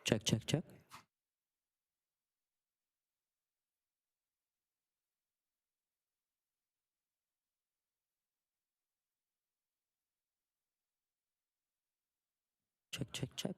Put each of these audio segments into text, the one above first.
Check, check, check. Check, check, check.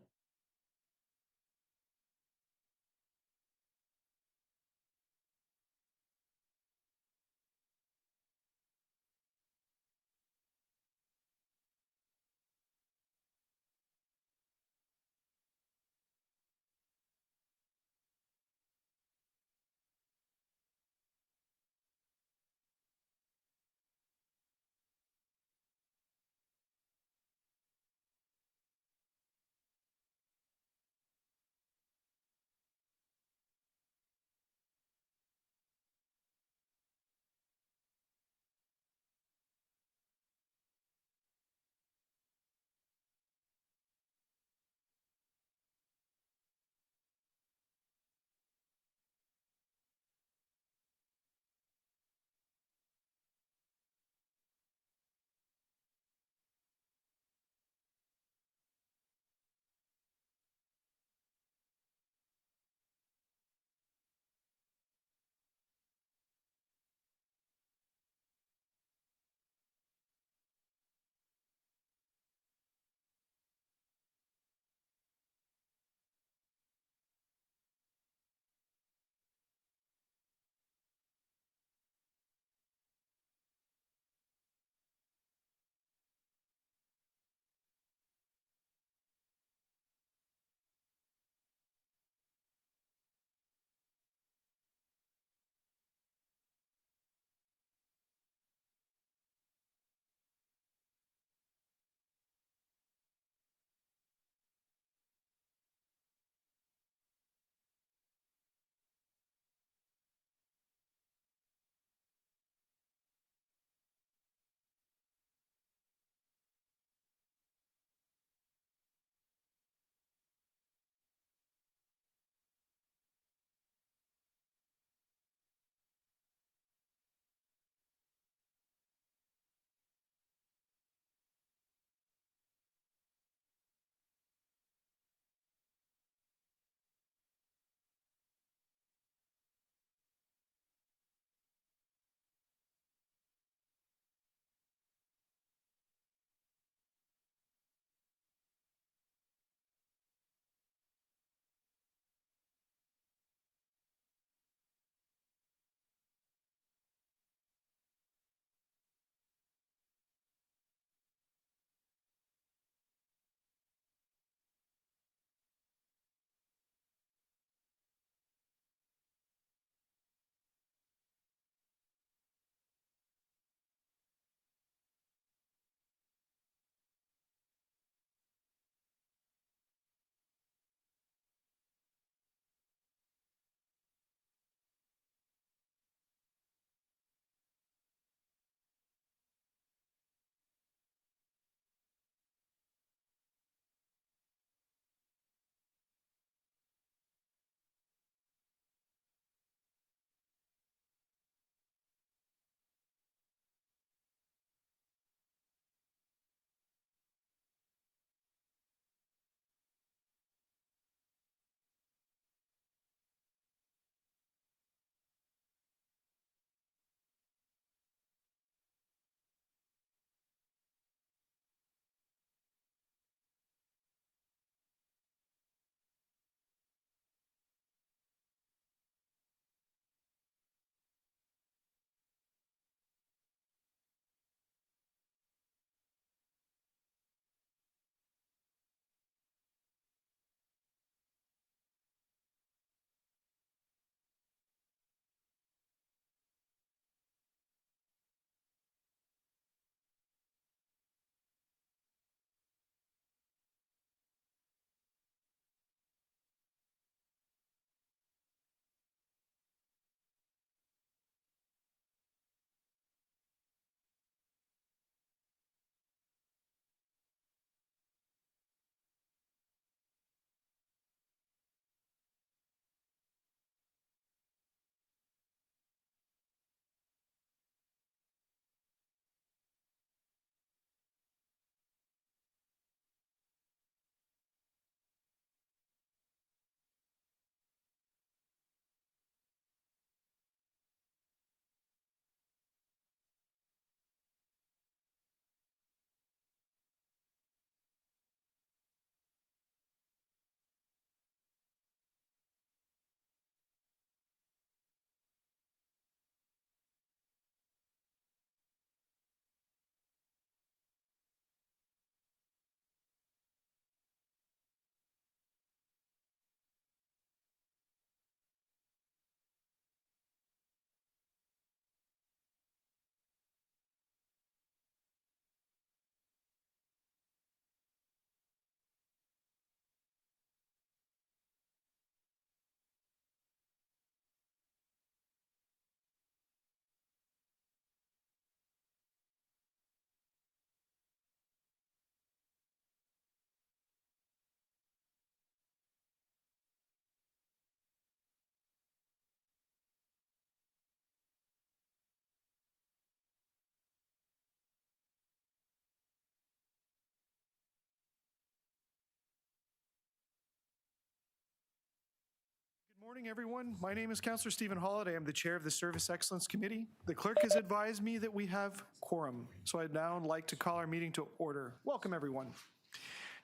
Morning, everyone. My name is Councillor Stephen Holiday. I'm the chair of the Service Excellence Committee. The clerk has advised me that we have quorum, so I'd now like to call our meeting to order. Welcome, everyone.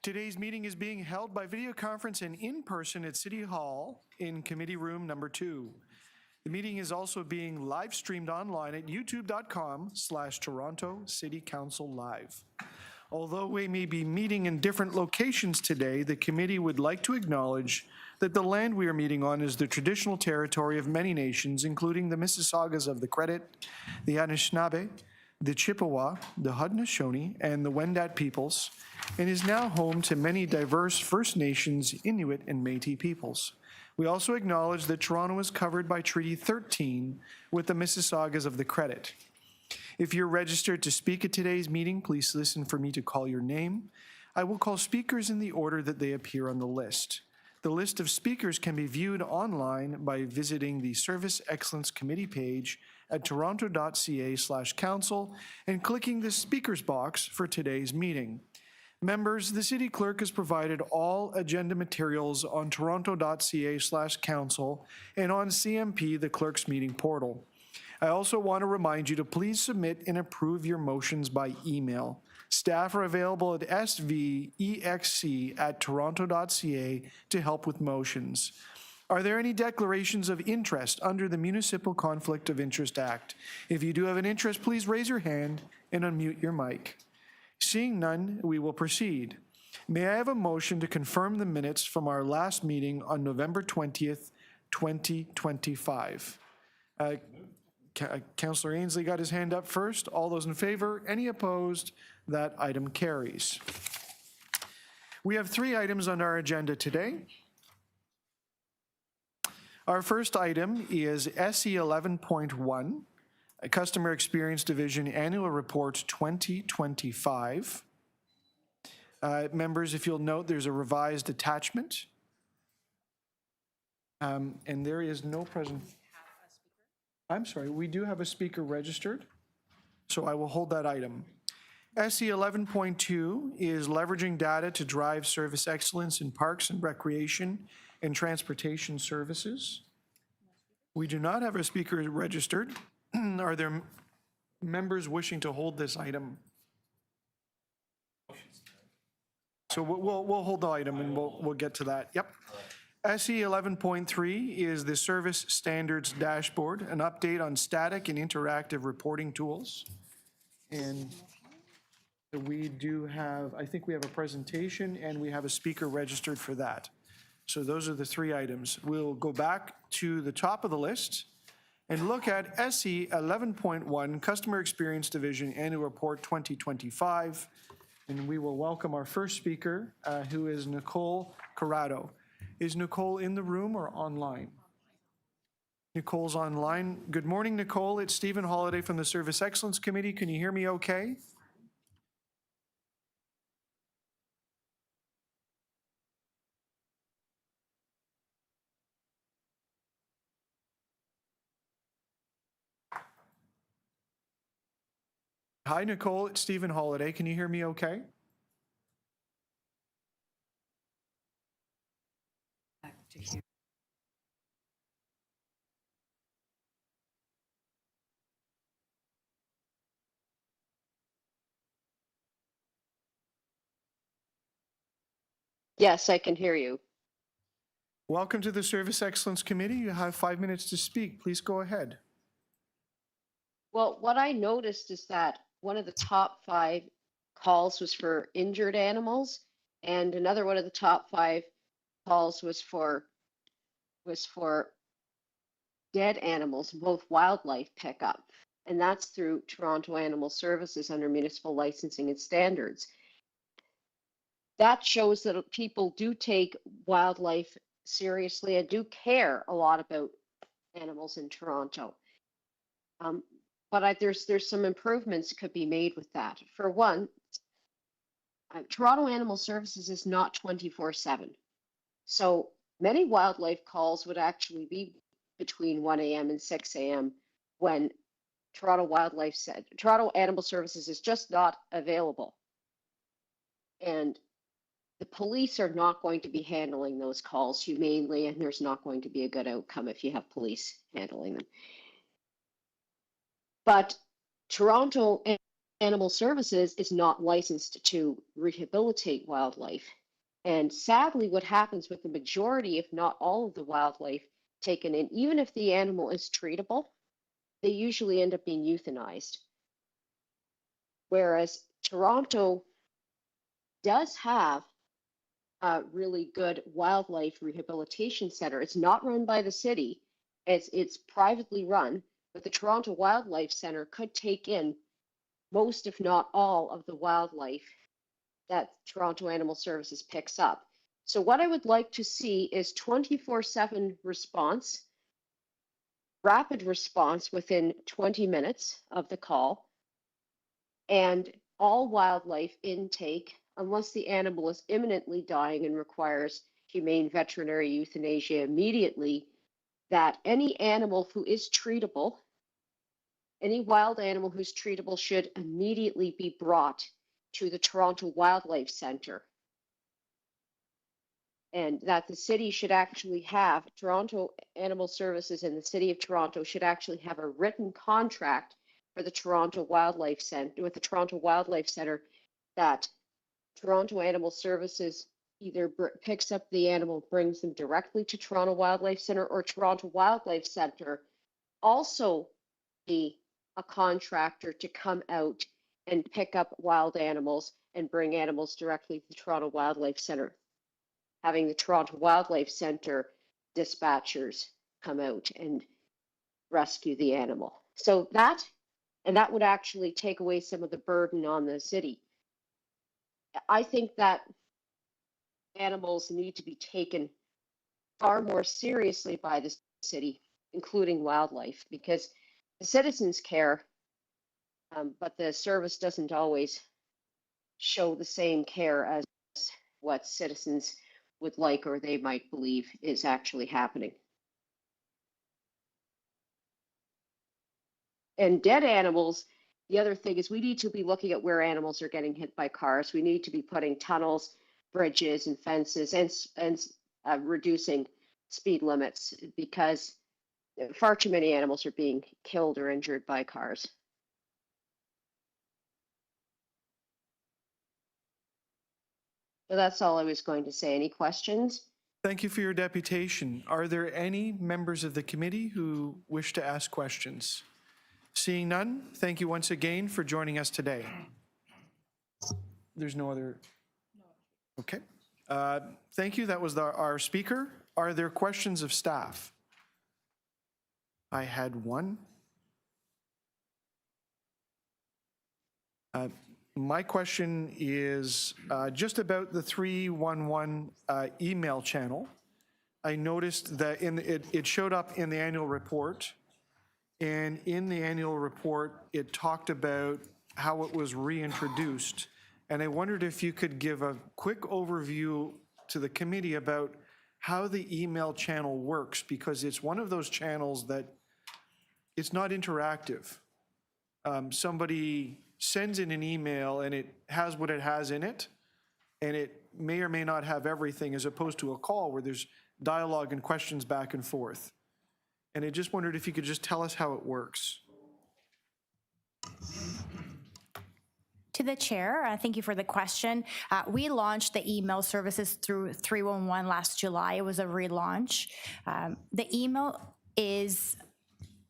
Today's meeting is being held by video conference and in person at City Hall in Committee Room number 2. The meeting is also being live streamed online at youtube.com/Toronto City Council Live. Although we may be meeting in different locations today, the committee would like to acknowledge that the land we are meeting on is the traditional territory of many nations, including the Mississaugas of the Credit, the Anishinaabe, the Chippewa, the Haudenosaunee, and the Wendat peoples, and is now home to many diverse First Nations, Inuit, and Métis peoples. We also acknowledge that Toronto is covered by Treaty 13 with the Mississaugas of the Credit. If you're registered to speak at today's meeting, please listen for me to call your name. I will call speakers in the order that they appear on the list. The list of speakers can be viewed online by visiting the Service Excellence Committee page at toronto.ca/council and clicking the speakers box for today's meeting. Members, the City Clerk has provided all agenda materials on toronto.ca/council and on CMP, the Clerk's meeting portal. I also want to remind you to please submit and approve your motions by email. Staff are available at svexc@toronto.ca to help with motions. Are there any declarations of interest under the Municipal Conflict of Interest Act? If you do have an interest, please raise your hand and unmute your mic. Seeing none, we will proceed. May I have a motion to confirm the minutes from our last meeting on November 20th, 2025? Councillor Ainsley got his hand up first. All those in favor? Any opposed? That item carries. We have 3 items on our agenda today. Our first item is SE 11.1, Customer Experience Division Annual Report 2025. Members, if you'll note, there's a revised attachment. And there is no present. I'm sorry, we do have a speaker registered, so I will hold that item. SE 11.2 is leveraging data to drive service excellence in parks and recreation and transportation services. We do not have a speaker registered. Are there members wishing to hold this item? So we'll hold the item and we'll get to that. Yep. SE 11.3 is the Service Standards Dashboard, an update on static and interactive reporting tools. And we do have, I think we have a presentation and we have a speaker registered for that. So those are the 3 items. We'll go back to the top of the list and look at SE 11.1, Customer Experience Division Annual Report 2025. And we will welcome our first speaker, who is Nicole Corrado. Is Nicole in the room or online? Nicole's online. Good morning, Nicole. It's Stephen Holiday from the Service Excellence Committee. Can you hear me okay? Hi, Nicole. It's Stephen Holiday. Can you hear me okay? Yes, I can hear you. Welcome to the Service Excellence Committee. You have 5 minutes to speak. Please go ahead. Well, what I noticed is that one of the top 5 calls was for injured animals, and another one of the top 5 calls was for dead animals, both wildlife pickup, and that's through Toronto Animal Services under municipal licensing and standards. That shows that people do take wildlife seriously and do care a lot about animals in Toronto. But there's some improvements could be made with that. For one, Toronto Animal Services is not 24/7. So many wildlife calls would actually be between 1 a.m. and 6 a.m. when Toronto Animal Services is just not available. And the police are not going to be handling those calls humanely, and there's not going to be a good outcome if you have police handling them. But Toronto Animal Services is not licensed to rehabilitate wildlife. And sadly, what happens with the majority, if not all of the wildlife taken in, even if the animal is treatable, they usually end up being euthanized. Whereas Toronto does have a really good wildlife rehabilitation center. It's not run by the city, it's privately run, but the Toronto Wildlife Center could take in most, if not all, of the wildlife that Toronto Animal Services picks up. So what I would like to see is 24/7 response, rapid response within 20 minutes of the call, and all wildlife intake, unless the animal is imminently dying and requires humane veterinary euthanasia immediately, that any animal who is treatable, any wild animal who's treatable should immediately be brought to the Toronto Wildlife Center. And that the city should actually have, Toronto Animal Services and the City of Toronto should actually have a written contract for the Toronto Wildlife Center, with the Toronto Wildlife Center, that Toronto Animal Services either picks up the animal, brings them directly to Toronto Wildlife Center, or Toronto Wildlife Center also be a contractor to come out and pick up wild animals and bring animals directly to the Toronto Wildlife Center, having the Toronto Wildlife Center dispatchers come out and rescue the animal. So that would actually take away some of the burden on the city. I think that animals need to be taken far more seriously by the city, including wildlife, because the citizens care, but the service doesn't always show the same care as what citizens would like or they might believe is actually happening. And dead animals, the other thing is we need to be looking at where animals are getting hit by cars. We need to be putting tunnels, bridges, and fences, and reducing speed limits, because far too many animals are being killed or injured by cars. So that's all I was going to say. Any questions? Thank you for your deputation. Are there any members of the committee who wish to ask questions? Seeing none, thank you once again for joining us today. There's no other? Okay. Thank you. That was our speaker. Are there questions of staff? I had one. My question is just about the 311 email channel. I noticed that it showed up in the annual report, and in the annual report, it talked about how it was reintroduced. And I wondered if you could give a quick overview to the committee about how the email channel works, because it's one of those channels that it's not interactive. Somebody sends in an email and it has what it has in it, and it may or may not have everything, as opposed to a call where there's dialogue and questions back and forth. And I just wondered if you could just tell us how it works. To the chair, thank you for the question. We launched the email services through 311 last July. It was a relaunch. The email is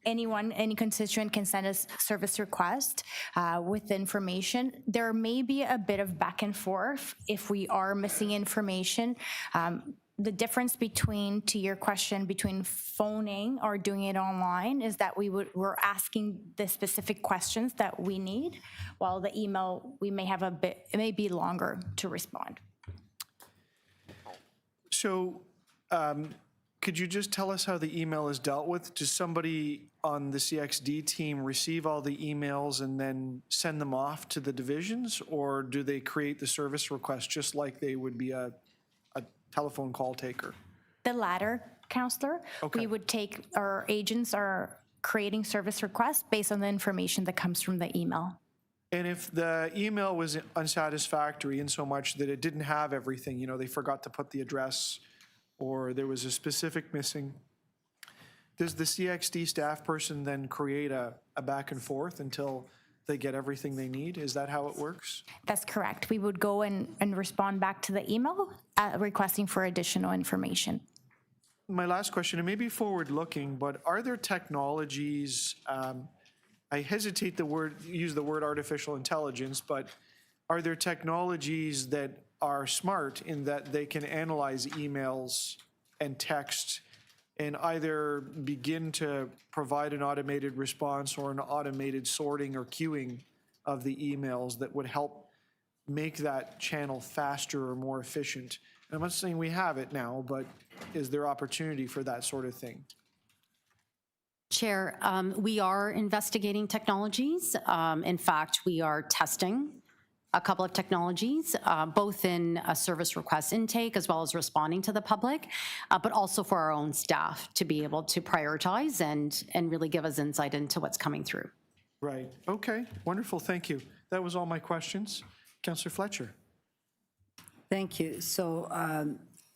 anyone, any constituent can send us service request with information. There may be a bit of back and forth if we are missing information. The difference between, to your question, between phoning or doing it online is that we're asking the specific questions that we need, while the email, we may have a bit, it may be longer to respond. So could you just tell us how the email is dealt with? Does somebody on the CXD team receive all the emails and then send them off to the divisions, or do they create the service request just like they would be a telephone call taker? The latter, Councillor. Okay. We would take, our agents are creating service requests based on the information that comes from the email. And if the email was unsatisfactory in so much that it didn't have everything, they forgot to put the address or there was a specific missing, does the CXD staff person then create a back and forth until they get everything they need? Is that how it works? That's correct. We would go and respond back to the email requesting for additional information. My last question, and maybe forward-looking, but are there technologies, I hesitate to use the word artificial intelligence, but are there technologies that are smart in that they can analyze emails and text and either begin to provide an automated response or an automated sorting or queuing of the emails that would help make that channel faster or more efficient? I'm not saying we have it now, but is there opportunity for that sort of thing? Chair, we are investigating technologies. In fact, we are testing a couple of technologies, both in a service request intake as well as responding to the public, but also for our own staff to be able to prioritize and really give us insight into what's coming through. Right. Okay. Wonderful. Thank you. That was all my questions. Councillor Fletcher. Thank you. So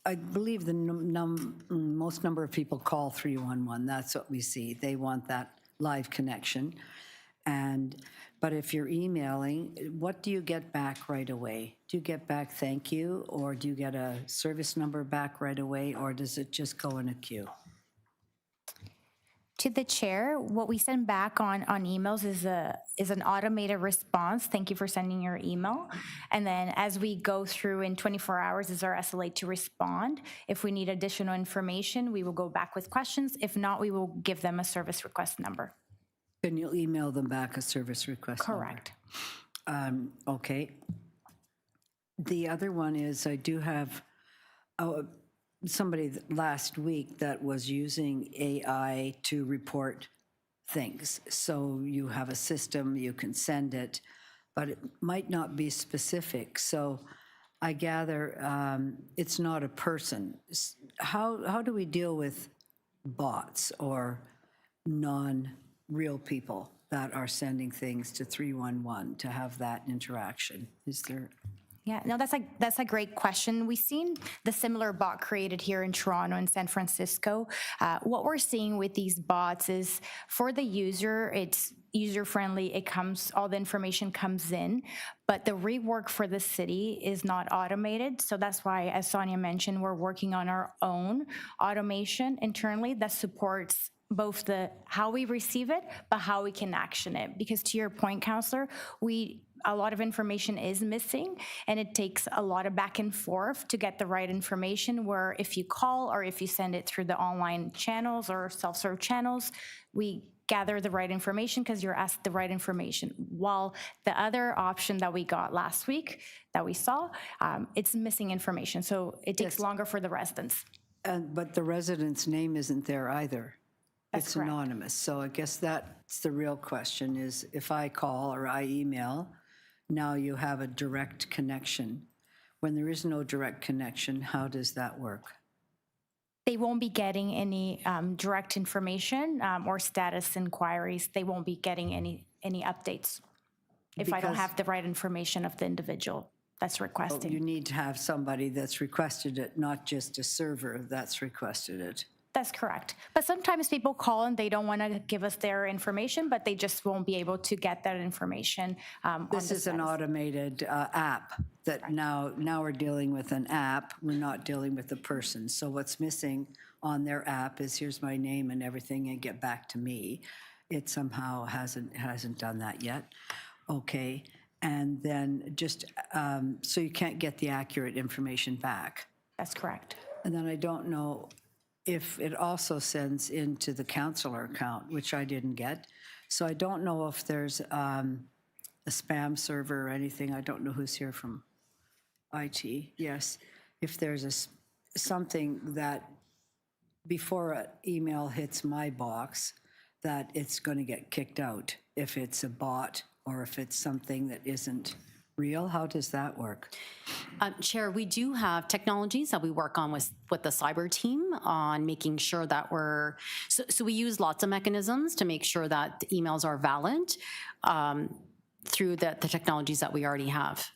I believe the most number of people call 311. That's what we see. They want that live connection. But if you're emailing, what do you get back right away? Do you get back thank you, or do you get a service number back right away, or does it just go in a queue? To the chair, what we send back on emails is an automated response. Thank you for sending your email. And then as we go through in 24 hours is our SLA to respond. If we need additional information, we will go back with questions. If not, we will give them a service request number. Then you'll email them back a service request number. Correct. Okay. The other one is I do have somebody last week that was using AI to report things. So you have a system, you can send it, but it might not be specific. So I gather it's not a person. How do we deal with bots or non-real people that are sending things to 311 to have that interaction? Is there... Yeah, no, that's a great question. We've seen the similar bot created here in Toronto and San Francisco. What we're seeing with these bots is for the user, it's user-friendly. All the information comes in, but the rework for the city is not automated. So that's why, as Sonia mentioned, we're working on our own automation internally that supports both how we receive it, but how we can action it. Because to your point, Councillor, a lot of information is missing, and it takes a lot of back and forth to get the right information, where if you call or if you send it through the online channels or self-serve channels, we gather the right information because you're asked the right information. While the other option that we got last week that we saw, it's missing information. So it takes longer for the residents. But the resident's name isn't there either. It's correct. Anonymous. So I guess that's the real question is if I call or I email, now you have a direct connection. When there is no direct connection, how does that work? They won't be getting any direct information or status inquiries. They won't be getting any updates if I don't have the right information of the individual that's requesting. You need to have somebody that's requested it, not just a server that's requested it. That's correct. But sometimes people call and they don't want to give us their information, but they just won't be able to get that information. This is an automated app that now we're dealing with an app. We're not dealing with a person. So what's missing on their app is here's my name and everything and get back to me. It somehow hasn't done that yet. Okay. And then just so you can't get the accurate information back. That's correct. And then I don't know if it also sends into the councillor account, which I didn't get. So I don't know if there's a spam server or anything. I don't know who's here from IT. Yes, if there's something that before an email hits my box, that it's going to get kicked out if it's a bot or if it's something that isn't real. How does that work? Chair, we do have technologies that we work on with the cyber team on making sure that so we use lots of mechanisms to make sure that the emails are valid. through the technologies that we already have.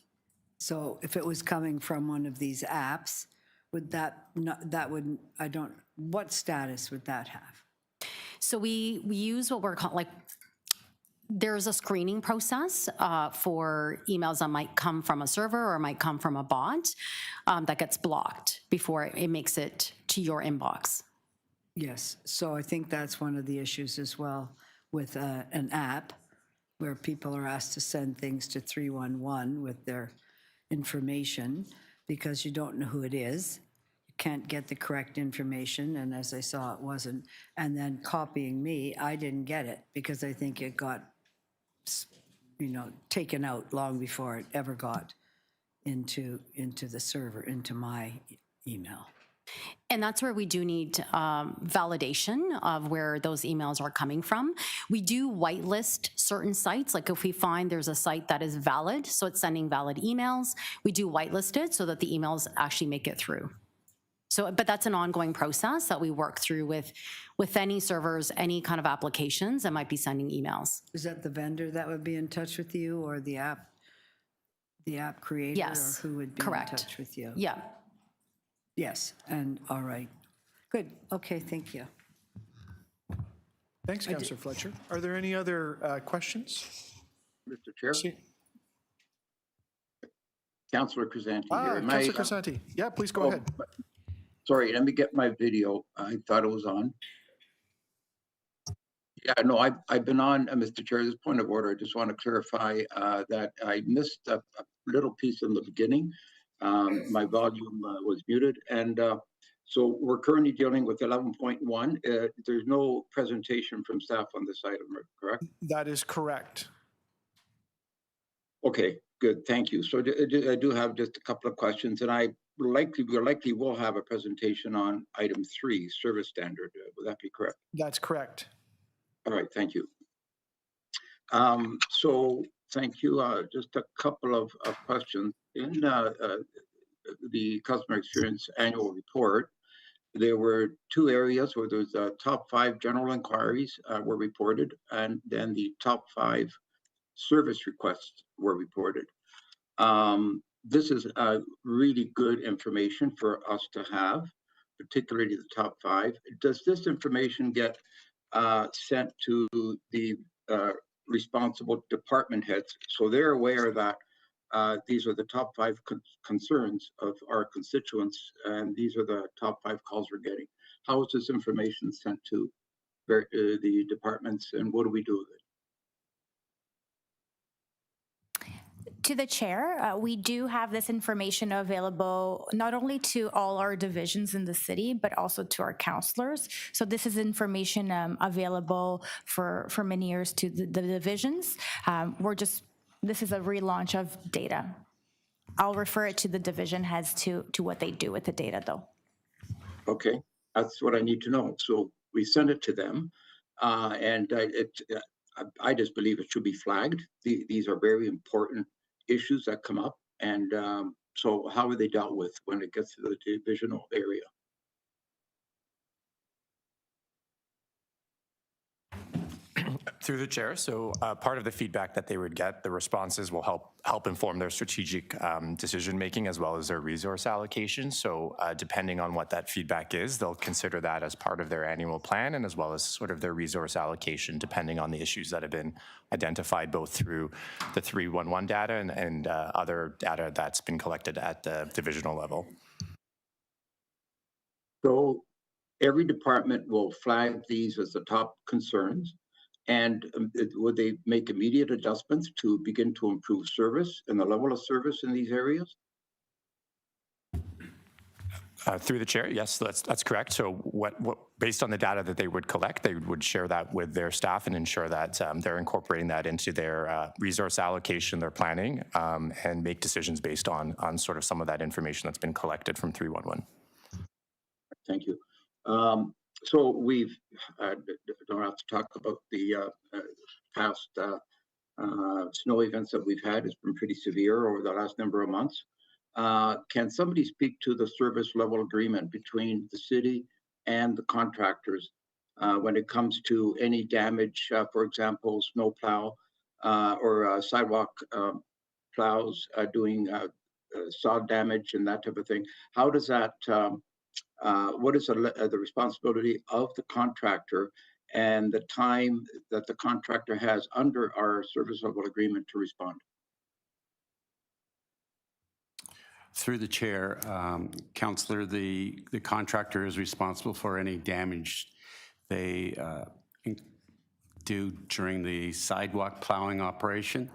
So if it was coming from one of these apps, would that, not, that would, I don't, what status would that have? So we use what we're called, like, there's a screening process for emails that might come from a server or might come from a bot that gets blocked before it makes it to your inbox. Yes, so I think that's one of the issues as well with an app where people are asked to send things to 311 with their information because you don't know who it is. You can't get the correct information, and as I saw, it wasn't. And then copying me, I didn't get it because I think it got, taken out long before it ever got into the server, into my email. And that's where we do need validation of where those emails are coming from. We do whitelist certain sites. Like if we find there's a site that is valid, so it's sending valid emails, we do whitelist it so that the emails actually make it through. So, but that's an ongoing process that we work through with any servers, any kind of applications that might be sending emails. Is that the vendor that would be in touch with you, or the app creator? Yes, or who would be correct. in touch with you? Yeah. Yes, and all right. Good, okay, thank you. Thanks, Councillor Fletcher. Are there any other questions? Mr. Chair, See- Councillor Crisanti here. Councillor Crisanti. Yeah, please go ahead. Sorry, let me get my video. I thought it was on. Yeah, no, I've been on, Mr. Chair, this point of order. I just want to clarify that I missed a little piece in the beginning. My volume was muted, and so we're currently dealing with 11.1. There's no presentation from staff on this item, correct? That is correct. Okay, good, thank you. So I do have just a couple of questions, and we likely will have a presentation on item 3, service standard. Would that be correct? That's correct. All right, thank you. So thank you. Just a couple of questions. In the customer experience annual report, there were 2 areas where there's top 5 general inquiries were reported, and then the top 5 service requests were reported. This is really good information for us to have, particularly the top 5. Does this information get sent to the responsible department heads so they're aware that these are the top 5 concerns of our constituents, and these are the top 5 calls we're getting? How is this information sent to the departments, and what do we do with it? To the chair, we do have this information available not only to all our divisions in the city, but also to our councillors. So this is information available for many years to the divisions. This is a relaunch of data. I'll refer it to the division heads to what they do with the data, though. Okay, that's what I need to know. So we send it to them, and I just believe it should be flagged. These are very important issues that come up, and so how are they dealt with when it gets to the divisional area? Through the chair, so part of the feedback that they would get, the responses will help inform their strategic decision making as well as their resource allocation. So depending on what that feedback is, they'll consider that as part of their annual plan and as well as sort of their resource allocation, depending on the issues that have been identified both through the 311 data and other data that's been collected at the divisional level. So every department will flag these as the top concerns. And would they make immediate adjustments to begin to improve service and the level of service in these areas? Through the chair, yes, that's correct. So what based on the data that they would collect, they would share that with their staff and ensure that they're incorporating that into their resource allocation, their planning, and make decisions based on sort of some of that information that's been collected from 311. Thank you. So we've don't have to talk about the past snow events that we've had. It's been pretty severe over the last number of months. Can somebody speak to the service level agreement between the city and the contractors when it comes to any damage, for example, snowplow or sidewalk plows doing sod damage and that type of thing. How does that, what is the responsibility of the contractor and the time that the contractor has under our service level agreement to respond? Through the chair, Councillor, the contractor is responsible for any damage they do during the sidewalk plowing operation.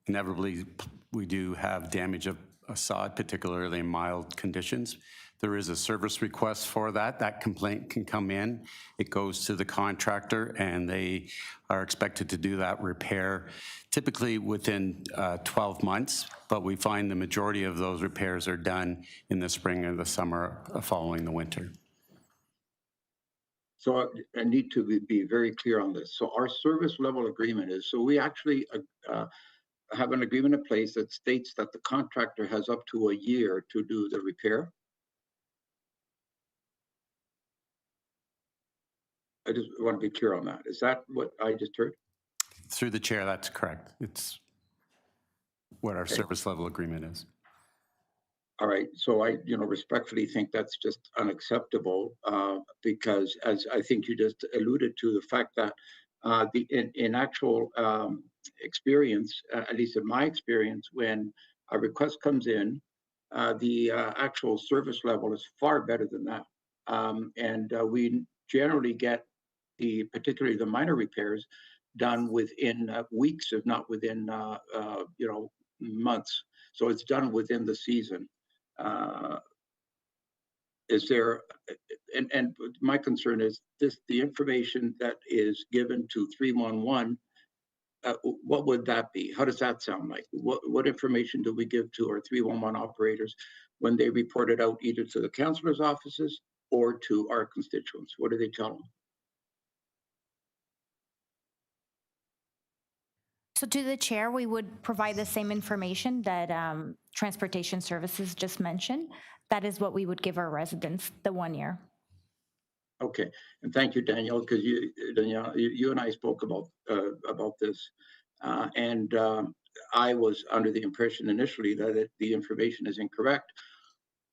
Inevitably, we do have damage of a sod, particularly in mild conditions. There is a service request for that. That complaint can come in. It goes to the contractor, and they are expected to do that repair typically within 12 months, but we find the majority of those repairs are done in the spring and the summer following the winter. So I need to be very clear on this. So our service level agreement is, so we actually have an agreement in place that states that the contractor has up to a year to do the repair. I just want to be clear on that. Is that what I just heard? Through the chair, that's correct. It's what our service level agreement is. All right, so I, respectfully think that's just unacceptable because, as I think you just alluded to, the fact that in actual experience, at least in my experience, when a request comes in, the actual service level is far better than that, and we generally get particularly the minor repairs done within weeks, if not within months. So it's done within the season. Is there, and my concern is this, the information that is given to 311, what would that be? How does that sound like? What information do we give to our 311 operators when they report it out either to the councillors' offices or to our constituents? What do they tell them? So to the chair, we would provide the same information that Transportation Services just mentioned. That is what we would give our residents, the 1 year. Okay, and thank you, Danielle, because you and I spoke about this, and I was under the impression initially that the information is incorrect,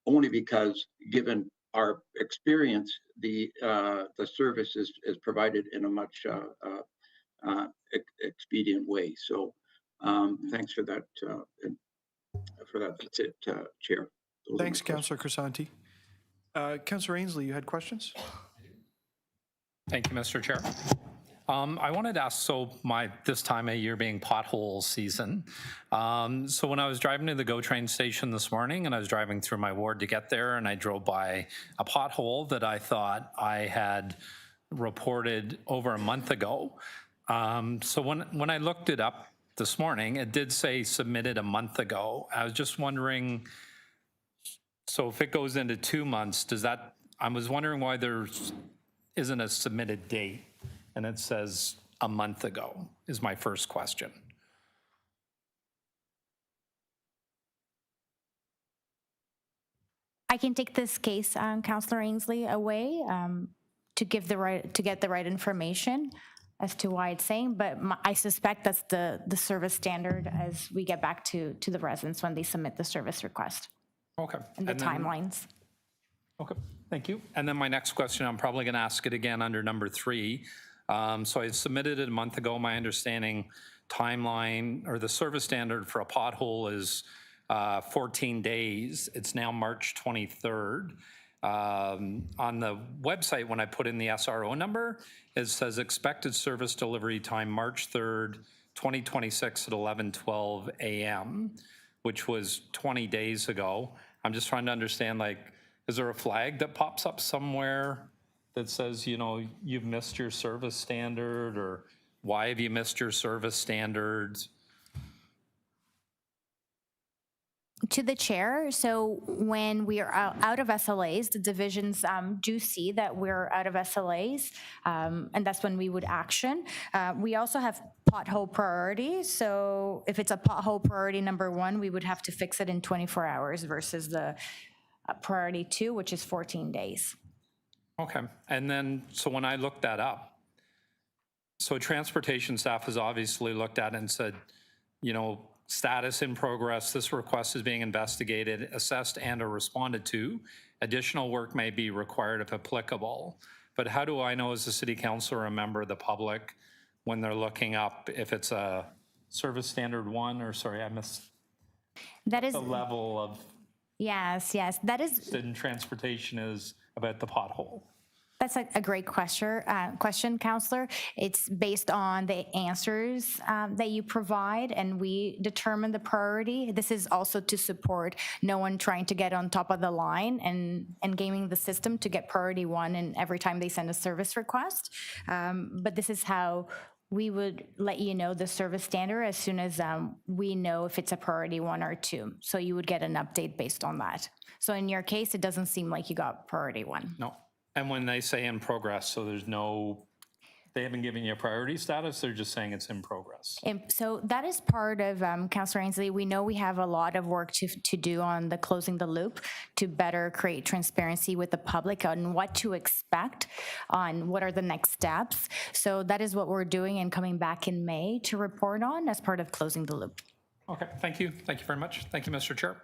only because given our experience, the service is provided in a much expedient way. So thanks for that. That's it, Chair. Thanks, Councillor Crisanti. Councillor Ainsley, you had questions? Thank you, Mr. Chair. I wanted to ask, so this time of year being pothole season, so when I was driving to the GO train station this morning and I was driving through my ward to get there, and I drove by a pothole that I thought I had reported over a month ago. So when I looked it up this morning, it did say submitted a month ago. I was just wondering, so if it goes into 2 months, I was wondering why there isn't a submitted date and it says a month ago is my first question. I can take this case, Councillor Ainsley, away to get the right information as to why it's saying, but I suspect that's the service standard as we get back to the residents when they submit the service request. Okay. And the timelines. Okay, thank you. And then my next question, I'm probably going to ask it again under number 3. So I submitted it a month ago. My understanding timeline or the service standard for a pothole is 14 days. It's now March 23rd. On the website, when I put in the SRO number, it says expected service delivery time March 3rd, 2026 at 11:12 a.m., which was 20 days ago. I'm just trying to understand, is there a flag that pops up somewhere that says, you've missed your service standard, or why have you missed your service standards? To the chair, so when we are out of SLAs, the divisions do see that we're out of SLAs, and that's when we would action. We also have pothole priority, so if it's a pothole priority number 1, we would have to fix it in 24 hours versus the priority 2, which is 14 days. Okay, and then, so when I looked that up, So transportation staff has obviously looked at it and said, you know, status in progress, this request is being investigated, assessed, and or responded to. Additional work may be required if applicable. But how do I know as a city councilor or a member of the public when they're looking up if it's a service standard 1 or, sorry, I missed That is, the level of yes, that is, in transportation is about the pothole? that's a great question, Counselor. It's based on the answers that you provide, and we determine the priority. This is also to support no one trying to get on top of the line and gaming the system to get priority 1 and every time they send a service request. But this is how we would let you know the service standard as soon as we know if it's a priority 1 or 2. So you would get an update based on that. So in your case, it doesn't seem like you got priority 1. No. And when they say in progress, so there's no, they haven't given you a priority status, they're just saying it's in progress. And so that is part of, Councillor Ainsley, we know we have a lot of work to do on the closing the loop to better create transparency with the public on what to expect, on what are the next steps. So that is what we're doing and coming back in May to report on as part of closing the loop. Okay, thank you. Thank you very much. Thank you, Mr. Chair.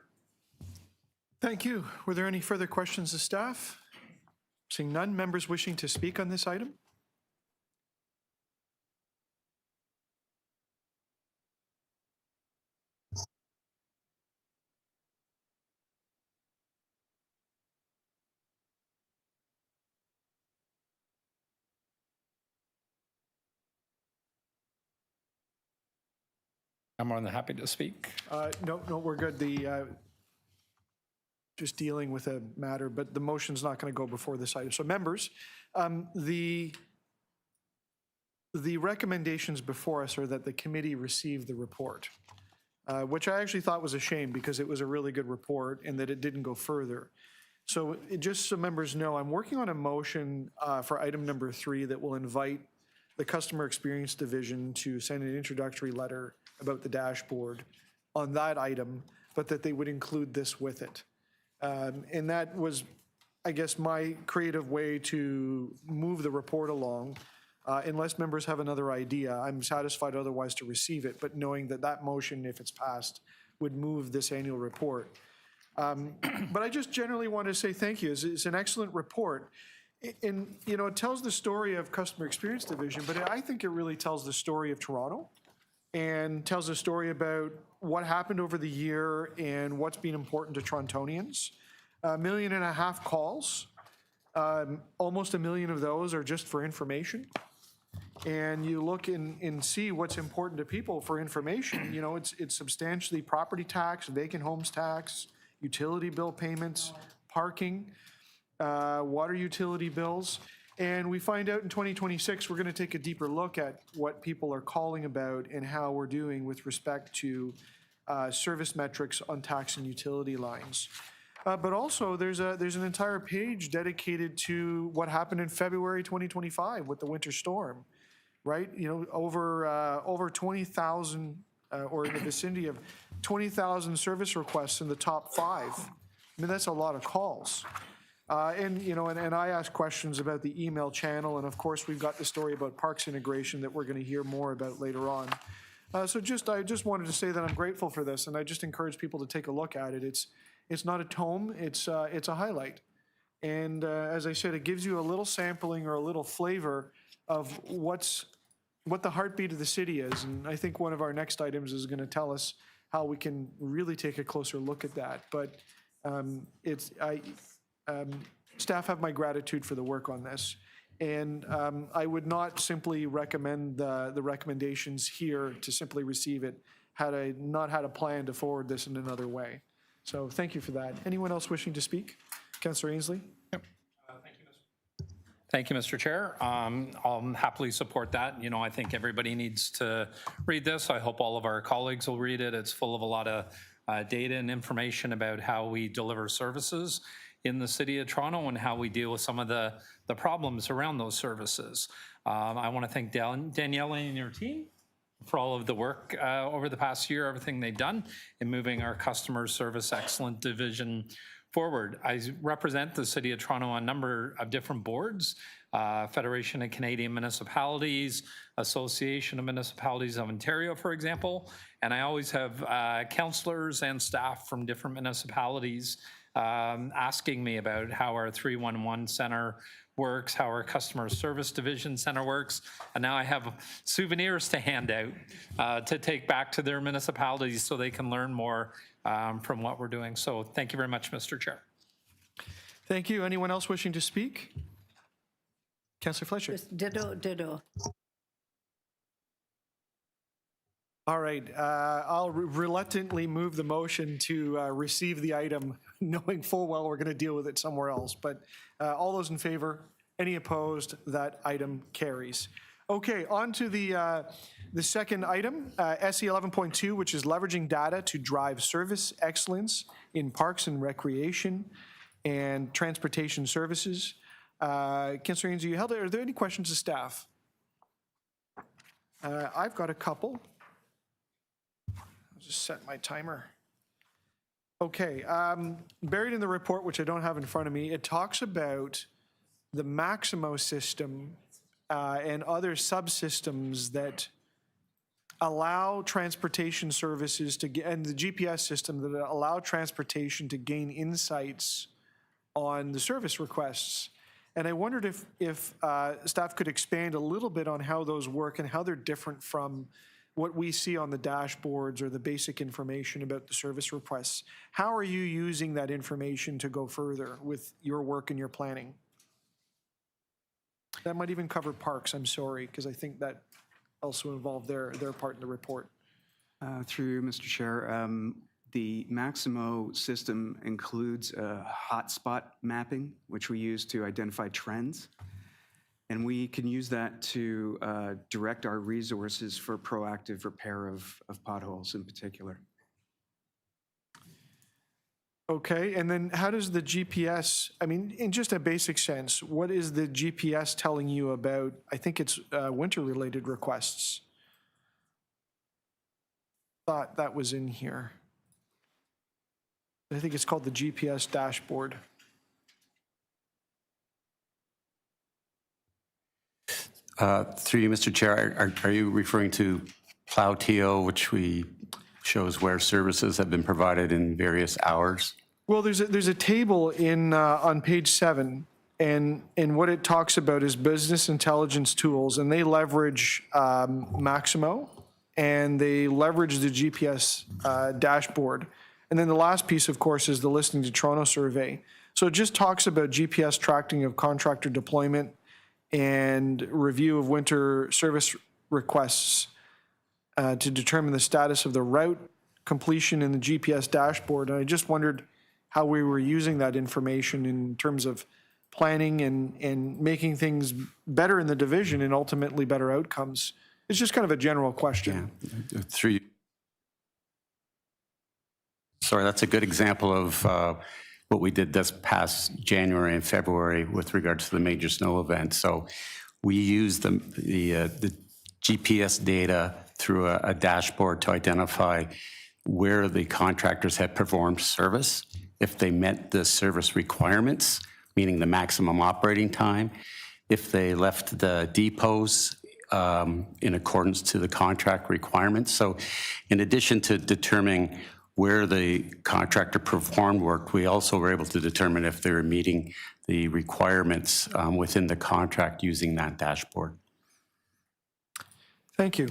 Thank you. Were there any further questions of staff? Seeing none, members wishing to speak on this item? I'm more than happy to speak. No, we're good. Just dealing with a matter, but the motion's not going to go before this item. So members, the recommendations before us are that the committee receive the report, which I actually thought was a shame because it was a really good report and that it didn't go further. So just so members know, I'm working on a motion for item number 3 that will invite the Customer Experience Division to send an introductory letter about the dashboard on that item, but that they would include this with it. And that was, I guess, my creative way to move the report along. Unless members have another idea, I'm satisfied otherwise to receive it, but knowing that that motion, if it's passed, would move this annual report. But I just generally want to say thank you. It's an excellent report. And, you know, it tells the story of Customer Experience Division, but I think it really tells the story of Toronto and tells a story about what happened over the year and what's been important to Torontonians. 1.5 million calls. Almost 1 million of those are just for information. And you look and see what's important to people for information. You know, it's substantially property tax, vacant homes tax, utility bill payments, parking, water utility bills. And we find out in 2026, we're going to take a deeper look at what people are calling about and how we're doing with respect to service metrics on tax and utility lines. But also, there's an entire page dedicated to what happened in February 2025 with the winter storm, right? You know, over 20,000 or in the vicinity of 20,000 service requests in the top 5. I mean, that's a lot of calls. And, you know, and I asked questions about the email channel, and of course, we've got the story about parks integration that we're going to hear more about later on. So I just wanted to say that I'm grateful for this, and I just encourage people to take a look at it. It's not a tome, it's a highlight. And as I said, it gives you a little sampling or a little flavor of what the heartbeat of the city is. And I think one of our next items is going to tell us how we can really take a closer look at that. But staff have my gratitude for the work on this. And I would not simply recommend the recommendations here to simply receive it had I not had a plan to forward this in another way. So thank you for that. Anyone else wishing to speak? Councillor Ainsley? Thank you, Mr. Chair. I'll happily support that. You know, I think everybody needs to read this. I hope all of our colleagues will read it. It's full of a lot of data and information about how we deliver services in the city of Toronto and how we deal with some of the problems around those services. I want to thank Danielle and your team for all of the work over the past year, everything they've done in moving our customer service excellent division forward. I represent the City of Toronto on a number of different boards. Federation of Canadian Municipalities, Association of Municipalities of Ontario, for example. And I always have councillors and staff from different municipalities asking me about how our 311 center works, how our customer service division center works. And now I have souvenirs to hand out to take back to their municipalities so they can learn more from what we're doing. So thank you very much, Mr. Chair. Thank you. Anyone else wishing to speak? Councillor Fletcher. Just ditto. All right, I'll reluctantly move the motion to receive the item, knowing full well we're going to deal with it somewhere else. But all those in favor, any opposed, that item carries. Okay, on to the second item, SE 11.2, which is leveraging data to drive service excellence in parks and recreation and transportation services. Councillor Ainsley, you held it. Are there any questions to staff? I've got a couple. I'll just set my timer. Okay, buried in the report, which I don't have in front of me, it talks about the Maximo system and other subsystems that allow transportation services to get, and the GPS system that allow transportation to gain insights on the service requests. And I wondered if staff could expand a little bit on how those work and how they're different from what we see on the dashboards or the basic information about the service requests. How are you using that information to go further with your work and your planning? That might even cover parks, I'm sorry, because I think that also involved their part in the report. Through you, Mr. Chair, the Maximo system includes a hotspot mapping, which we use to identify trends. And we can use that to direct our resources for proactive repair of potholes in particular. Okay, and then how does the GPS, I mean, in just a basic sense, what is the GPS telling you about, I think it's winter-related requests? Thought that was in here. I think it's called the GPS dashboard. Through you, Mr. Chair, are you referring to Plow-TO, which shows where services have been provided in various hours? Well, there's a table in on page 7, and what it talks about is business intelligence tools, and they leverage Maximo, and they leverage the GPS dashboard. And then the last piece, of course, is the Listening to Toronto survey. So it just talks about GPS tracking of contractor deployment and review of winter service requests to determine the status of the route completion in the GPS dashboard. And I just wondered how we were using that information in terms of planning and making things better in the division and ultimately better outcomes. It's just kind of a general question. Yeah. Through you. Sorry, that's a good example of what we did this past January and February with regards to the major snow event. So we used the GPS data through a dashboard to identify where the contractors had performed service, if they met the service requirements, meaning the operating time, if they left the depots in accordance to the contract requirements. So in addition to determining where the contractor performed work, we also were able to determine if they were meeting the requirements within the contract using that dashboard. Thank you.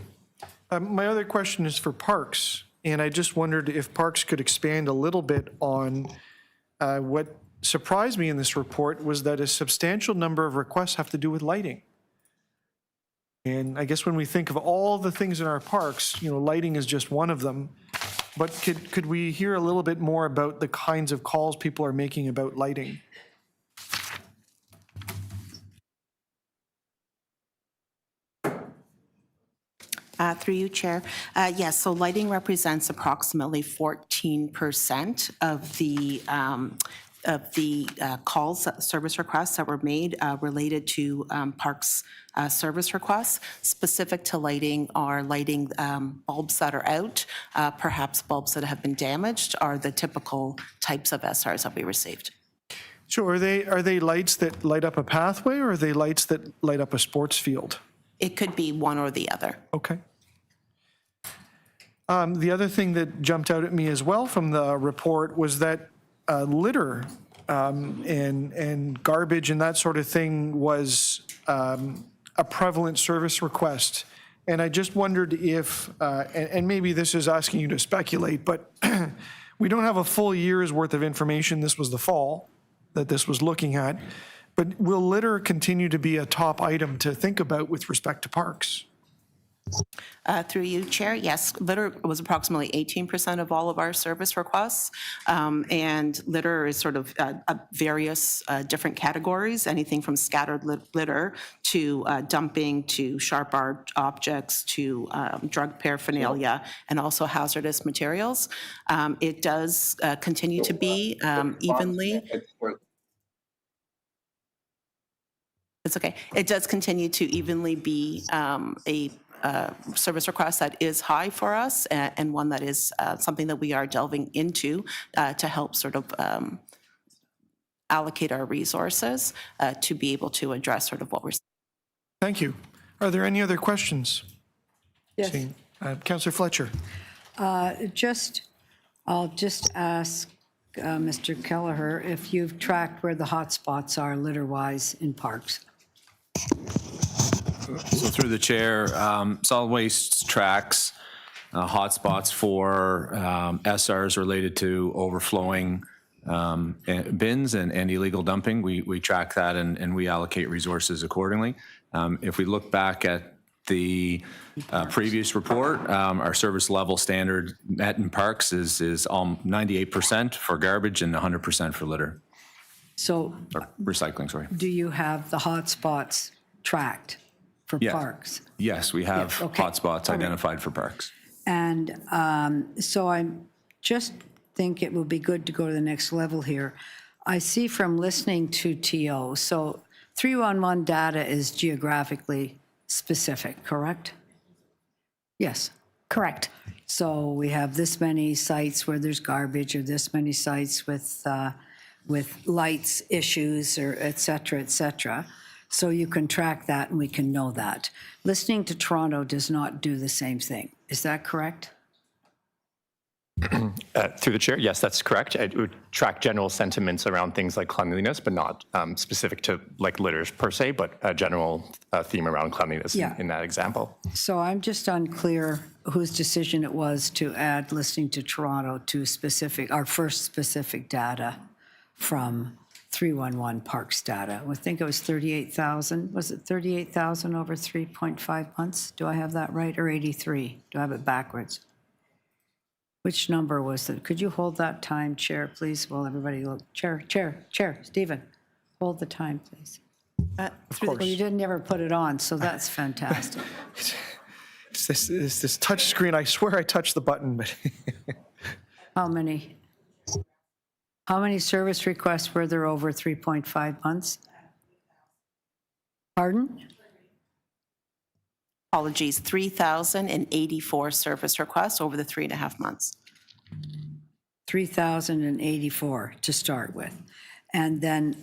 My other question is for Parks, and I just wondered if Parks could expand a little bit on what surprised me in this report was that a substantial number of requests have to do with lighting. And I guess when we think of all the things in our parks, you know, lighting is just one of them. But could we hear a little bit more about the kinds of calls people are making about lighting? Through you, Chair. Yes, so lighting represents approximately 14% of the calls, service requests that were made related to parks service requests. Specific to lighting are lighting bulbs that are out, perhaps bulbs that have been damaged are the typical types of SRs that we received. So are they lights that light up a pathway, or are they lights that light up a sports field? It could be one or the other. Okay. The other thing that jumped out at me as well from the report was that litter and garbage and that sort of thing was a prevalent service request. And I just wondered if, and maybe this is asking you to speculate, but we don't have a full year's worth of information. This was the fall that this was looking at. But will litter continue to be a top item to think about with respect to parks? Through you, Chair, yes, litter was approximately 18% of all of our service requests. And litter is sort of various different categories, anything from scattered litter to dumping to sharp objects to drug paraphernalia and also hazardous materials. It does continue to be evenly. It's okay. It does continue to evenly be a service request that is high for us and one that is something that we are delving into to help sort of allocate our resources to be able to address sort of what we're. Thank you. Are there any other questions? Yes. Councillor Fletcher. I'll just ask Mr. Kelleher if you've tracked where the hot spots are litter-wise in parks. So through the chair, solid waste tracks hotspots for SRs related to overflowing bins and illegal dumping. We track that and we allocate resources accordingly. If we look back at the previous report, our service level standard met in parks is 98% for garbage and 100% for litter. So Or recycling, sorry. do you have the hot spots tracked for Yes. parks? Yes, we have Yeah, okay. hotspots All right. identified for parks. And so I just think it will be good to go to the next level here. I see from listening to TO, so 311 data is geographically specific, correct? Yes. Correct. So we have this many sites where there's garbage, or this many sites with lights issues, or et cetera, et cetera. So you can track that and we can know that. Listening to Toronto does not do the same thing. Is that correct? Through the chair, yes, that's correct. It would track general sentiments around things like cleanliness, but not specific to like litters per se, but a general theme around cleanliness Yeah. in that example. So I'm just unclear whose decision it was to add listening to Toronto to our first specific data from 311 Parks data. I think it was 38,000. Was it 38,000 over 3.5 months? Do I have that right? Or 83? Do I have it backwards? Which number was it? Could you hold that time, Chair, please, while everybody look? Chair, Stephen, hold the time, please. Of course. Well, you didn't ever put it on, so that's fantastic. It's this touch screen. I swear I touched the button, but How many service requests were there over 3.5 months? Pardon? Apologies, 3,084 service requests over the 3.5 months. 3,084 to start with. And then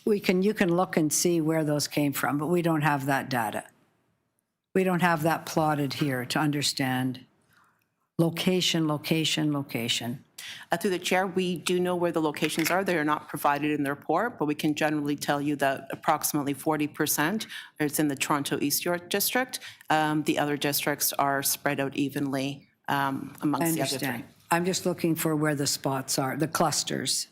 you can look and see where those came from, but we don't have that data. We don't have that plotted here to understand location. Through the chair, we do know where the locations are. They are not provided in the report, but we can generally tell you that approximately 40% is in the Toronto East York District. The other districts are spread out evenly amongst the other three. I'm just looking for where the spots are, the clusters.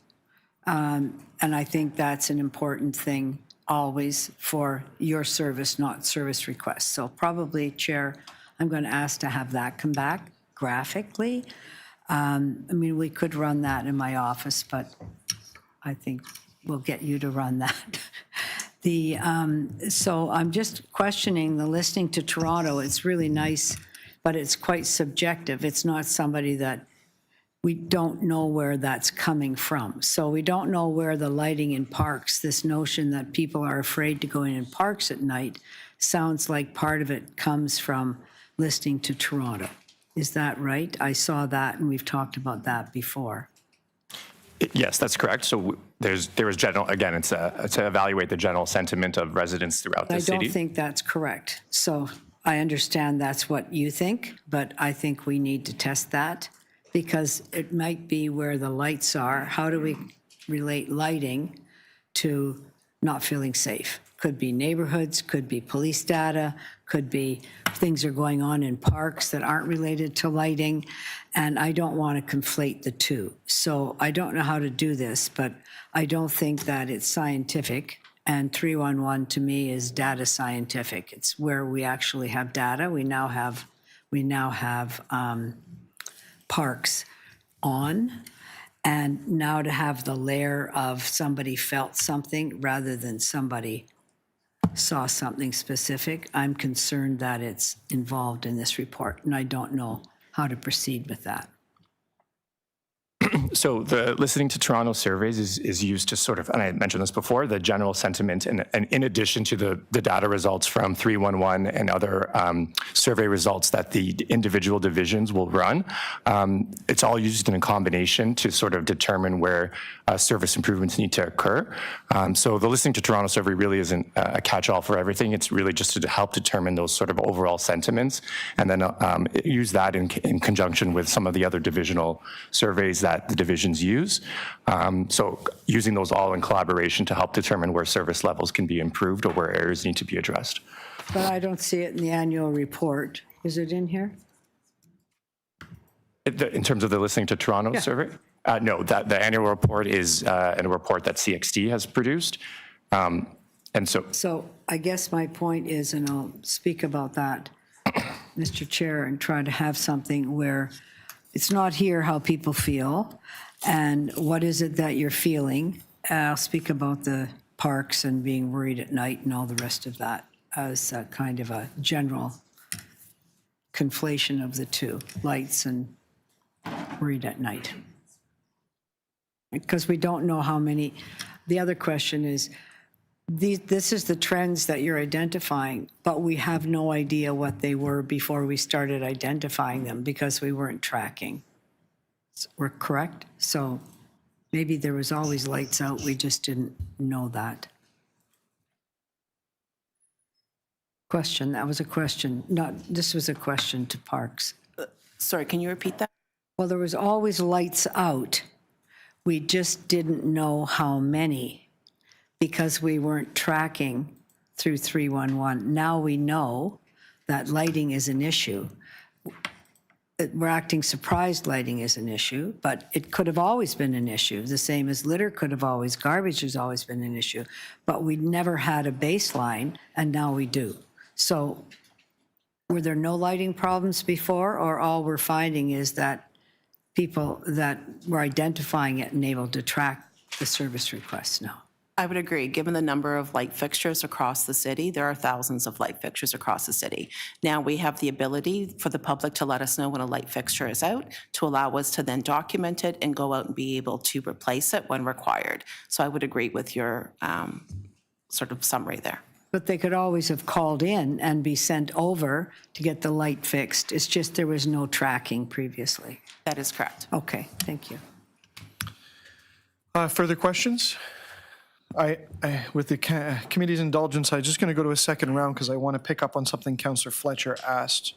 And I think that's an important thing always for your service, not service requests. So probably, Chair, I'm going to ask to have that come back graphically. I mean, we could run that in my office, but I think we'll get you to run that. So I'm just questioning the listening to Toronto. It's really nice, but it's quite subjective. It's not somebody that we don't know where that's coming from. So we don't know where the lighting in parks, this notion that people are afraid to go in parks at night, sounds like part of it comes from listening to Toronto. Is that right? I saw that, and we've talked about that before. Yes, that's correct. So there was general, again, it's to evaluate the general sentiment of residents throughout the I city. don't think that's correct. So I understand that's what you think, but I think we need to test that because it might be where the lights are. How do we relate lighting to not feeling safe? Could be neighborhoods, could be police data, could be things are going on in parks that aren't related to lighting, and I don't want to conflate the two. So I don't know how to do this, but I don't think that it's scientific, and 311 to me is data scientific. It's where we actually have data. We now have parks on, and now to have the layer of somebody felt something rather than somebody saw something specific, I'm concerned that it's involved in this report, and I don't know how to proceed with that. So the listening to Toronto surveys is used to sort of, and I mentioned this before, the general sentiment, and in addition to the data results from 311 and other survey results that the individual divisions will run, it's all used in a combination to sort of determine where service improvements need to occur. So the listening to Toronto survey really isn't a catch-all for everything. It's really just to help determine those sort of overall sentiments, and then use that in conjunction with some of the other divisional surveys that the divisions use. So using those all in collaboration to help determine where service levels can be improved or where areas need to be addressed. But I don't see it in the annual report. Is it in here? In terms of the listening to Toronto survey? No, the annual report is a report that CXD has produced. And so So I guess my point is, and I'll speak about that, Mr. Chair, and try to have something where it's not here how people feel and what is it that you're feeling. I'll speak about the parks and being worried at night and all the rest of that as a kind of a general conflation of the two, lights and worried at night. Because we don't know how many. The other question is, this is the trends that you're identifying, but we have no idea what they were before we started identifying them because we weren't tracking. We're correct? So maybe there was always lights out, we just didn't know that. Question, that was a question, this was a question to Parks. Sorry, can you repeat that? Well, there was always lights out. We just didn't know how many because we weren't tracking through 311. Now we know that lighting is an issue. We're acting surprised lighting is an issue, but it could have always been an issue. The same as litter could have always, garbage has always been an issue, but we never had a baseline, and now we do. So were there no lighting problems before, or all we're finding is that people that were identifying it and able to track the service requests now? I would agree. Given the number of light fixtures across the city, there are thousands of light fixtures across the city. Now we have the ability for the public to let us know when a light fixture is out, to allow us to then document it and go out and be able to replace it when required. So I would agree with your sort of summary there. But they could always have called in and be sent over to get the light fixed. It's just there was no tracking previously. That is correct. Okay, thank you. Further questions? With the committee's indulgence, I'm just going to go to a second round because I want to pick up on something Councillor Fletcher asked.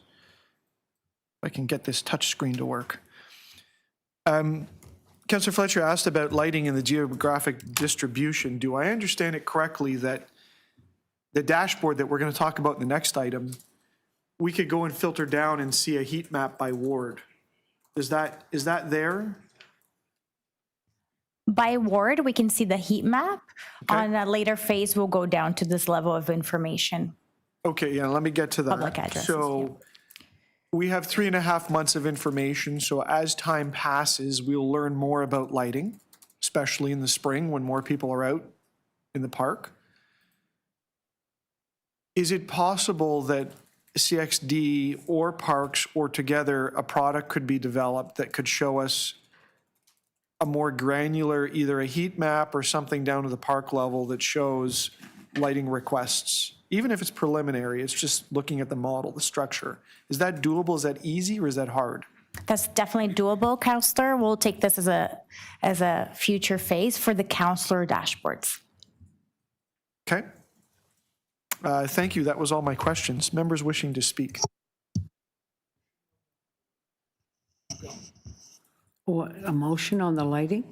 If I can get this touch screen to work. Councillor Fletcher asked about lighting and the geographic distribution. Do I understand it correctly that the dashboard that we're going to talk about in the next item, we could go and filter down and see a heat map by ward? Is that there? By ward, we can see the heat map. Okay. On a later phase, we'll go down to this level of information. Okay, yeah, let me get to that. Public addresses, So we have 3.5 months of information. So as time passes, we'll learn more about lighting, especially in the spring when more people are out in the park. Is it possible that CXD or Parks or together a product could be developed that could show us a more granular, either a heat map or something down to the park level that shows lighting requests? Even if it's preliminary, it's just looking at the model, the structure. Is that doable? Is that easy or is that hard? That's definitely doable, Counselor. We'll take this as a future phase for the Counselor dashboards. Okay. Thank you. That was all my questions. Members wishing to speak. What, a motion on the lighting?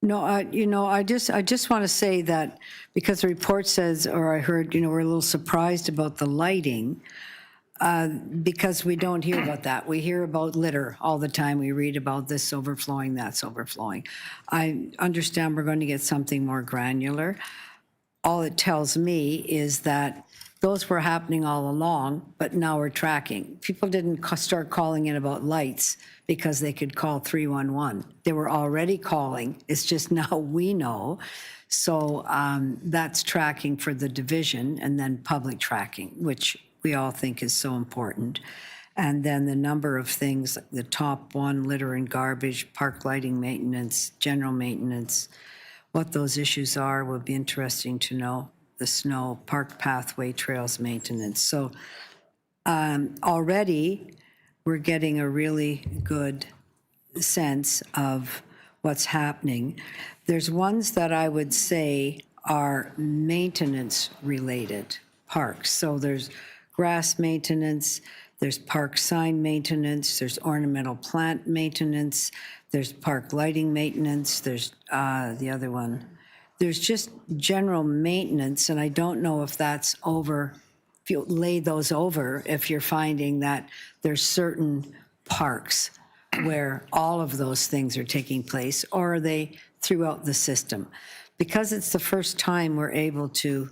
No, I just want to say that because the report says, or I heard, we're a little surprised about the lighting, because we don't hear about that. We hear about litter all the time. We read about this overflowing, that's overflowing. I understand we're going to get something more granular. All it tells me is that those were happening all along, but now we're tracking. People didn't start calling in about lights because they could call 311. They were already calling. It's just now we know. So that's tracking for the division, and then public tracking, which we all think is so important. And then the number of things, the top one, litter and garbage, park lighting maintenance, general maintenance, what those issues are will be interesting to know. The snow, park pathway, trails maintenance. So already we're getting a really good sense of what's happening. There's ones that I would say are maintenance related parks. So there's grass maintenance, there's park sign maintenance, there's ornamental plant maintenance, there's park lighting maintenance, there's the other one. There's just general maintenance, and I don't know if that's over, if you lay those over, if you're finding that there's certain parks where all of those things are taking place, or are they throughout the system? Because it's the first time we're able to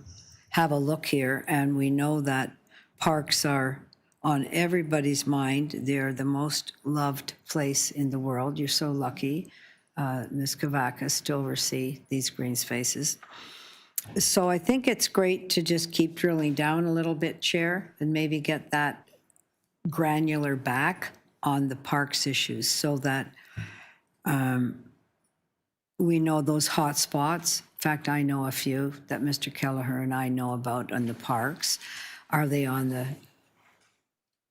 have a look here, and we know that parks are on everybody's mind. They're the most loved place in the world. You're so lucky, Ms. Kavakis, to oversee these green spaces. So I think it's great to just keep drilling down a little bit, Chair, and maybe get that granular back on the parks issues so that we know those hot spots. In fact, I know a few that Mr. Kelleher and I know about on the parks. Are they on the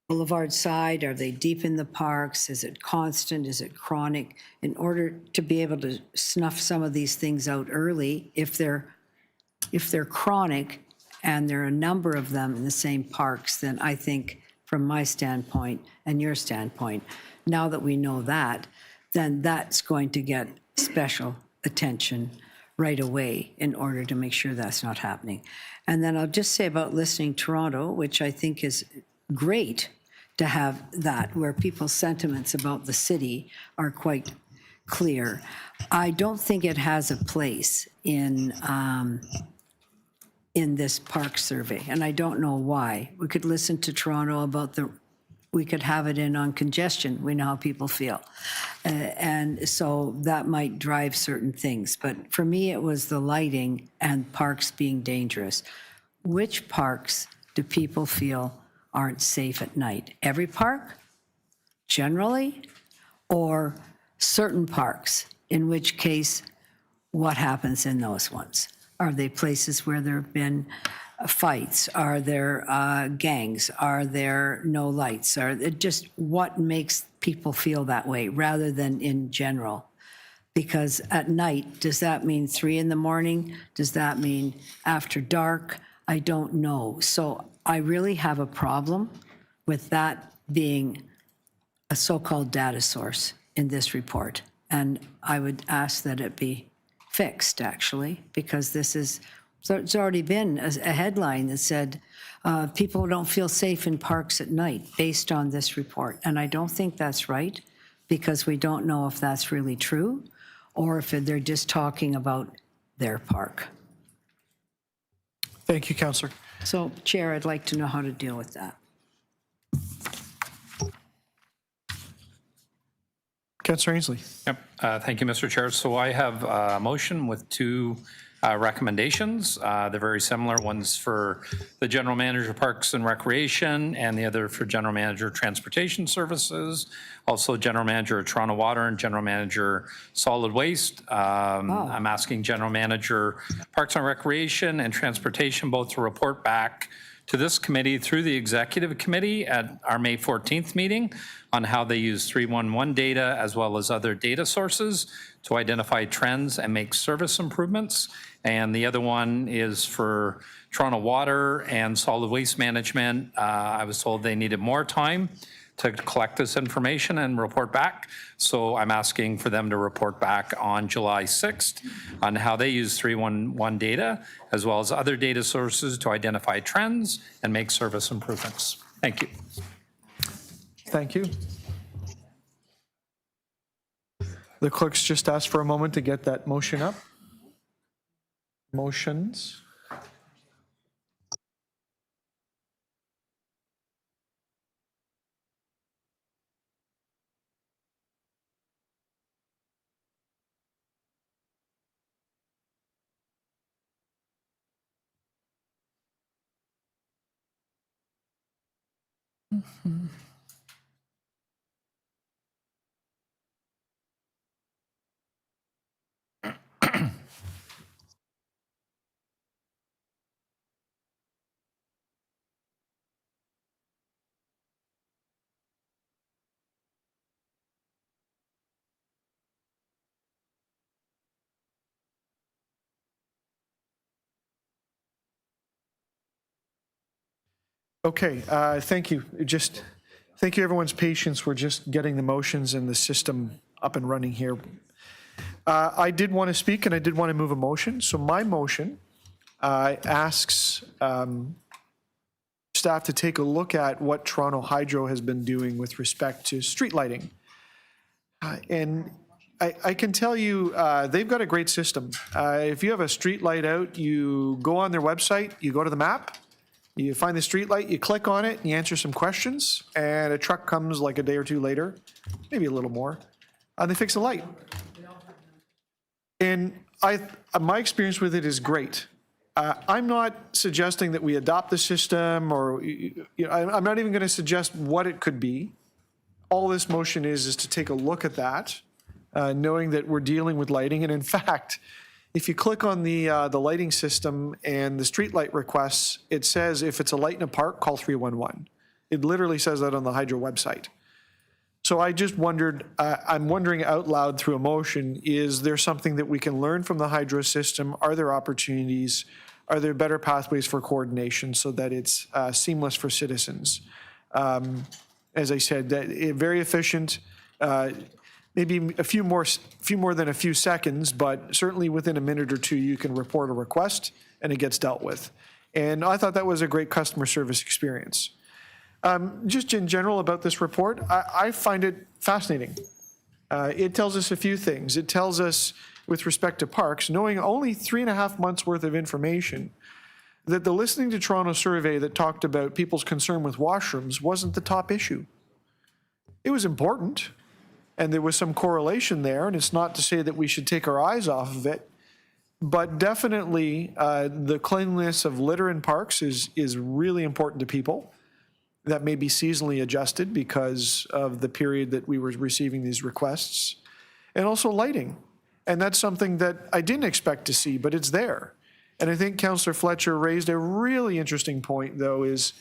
boulevard side? Are they deep in the parks? Is it constant? Is it chronic? In order to be able to snuff some of these things out early, if they're chronic and there are a number of them in the same parks, then I think from my standpoint and your standpoint, now that we know that, then that's going to get special attention right away in order to make sure that's not happening. And then I'll just say about Listening Toronto, which I think is great to have that, where people's sentiments about the city are quite clear. I don't think it has a place in this park survey, and I don't know why. We could listen to Toronto about we could have it in on congestion. We know how people feel. And so that might drive certain things. But for me, it was the lighting and parks being dangerous. Which parks do people feel aren't safe at night? Every park, generally, or certain parks, in which case, what happens in those ones? Are they places where there have been fights? Are there gangs? Are there no lights? Are it just what makes people feel that way rather than in general? Because at night, does that mean 3 a.m? Does that mean after dark? I don't know. So I really have a problem with that being a so-called data source in this report. And I would ask that it be fixed, actually, because it's already been a headline that said people don't feel safe in parks at night based on this report. And I don't think that's right, because we don't know if that's really true or if they're just talking about their park. Thank you, Councillor. So, Chair, I'd like to know how to deal with that. Councillor Ainsley. Yep. Thank you, Mr. Chair. So I have a motion with 2 recommendations. They're very similar. One's for the General Manager Parks and Recreation, and the other for General Manager Transportation Services, also General Manager Toronto Water and General Manager Solid Waste. I'm asking General Manager Parks and Recreation and Transportation both to report back to this committee through the executive committee at our May 14th meeting on how they use 311 data as well as other data sources to identify trends and make service improvements. And the other one is for Toronto Water and Solid Waste Management. I was told they needed more time to collect this information and report back. So I'm asking for them to report back on July 6th on how they use 311 data as well as other data sources to identify trends and make service improvements. Thank you. Thank you. The clerk's just asked for a moment to get that motion up. Motions. Okay, thank you. Thank you everyone's patience. We're just getting the motions and the system up and running here. I did want to speak and I did want to move a motion. So my motion asks staff to take a look at what Toronto Hydro has been doing with respect to street lighting. And I can tell you, they've got a great system. If you have a street light out, you go on their website, you go to the map, you find the street light, you click on it, and you answer some questions, and a truck comes like a day or two later, maybe a little more, and they fix the light. And my experience with it is great. I'm not suggesting that we adopt the system, or I'm not even going to suggest what it could be. All this motion is to take a look at that, knowing that we're dealing with lighting. And in fact, if you click on the lighting system and the street light requests, it says if it's a light in a park, call 311. It literally says that on the Hydro website. So I just wondered, I'm wondering out loud through a motion, is there something that we can learn from the Hydro system? Are there opportunities? Are there better pathways for coordination so that it's seamless for citizens? As I said, very efficient, maybe a few more than a few seconds, but certainly within a minute or two, you can report a request and it gets dealt with. And I thought that was a great customer service experience. Just in general about this report, I find it fascinating. It tells us a few things. It tells us, with respect to parks, knowing only 3.5 months worth of information, that the Listening to Toronto survey that talked about people's concern with washrooms wasn't the top issue. It was important, and there was some correlation there, and it's not to say that we should take our eyes off of it, but definitely the cleanliness of litter in parks is really important to people. That may be seasonally adjusted because of the period that we were receiving these requests, and also lighting. And that's something that I didn't expect to see, but it's there. And I think Councillor Fletcher raised a really interesting point, though, is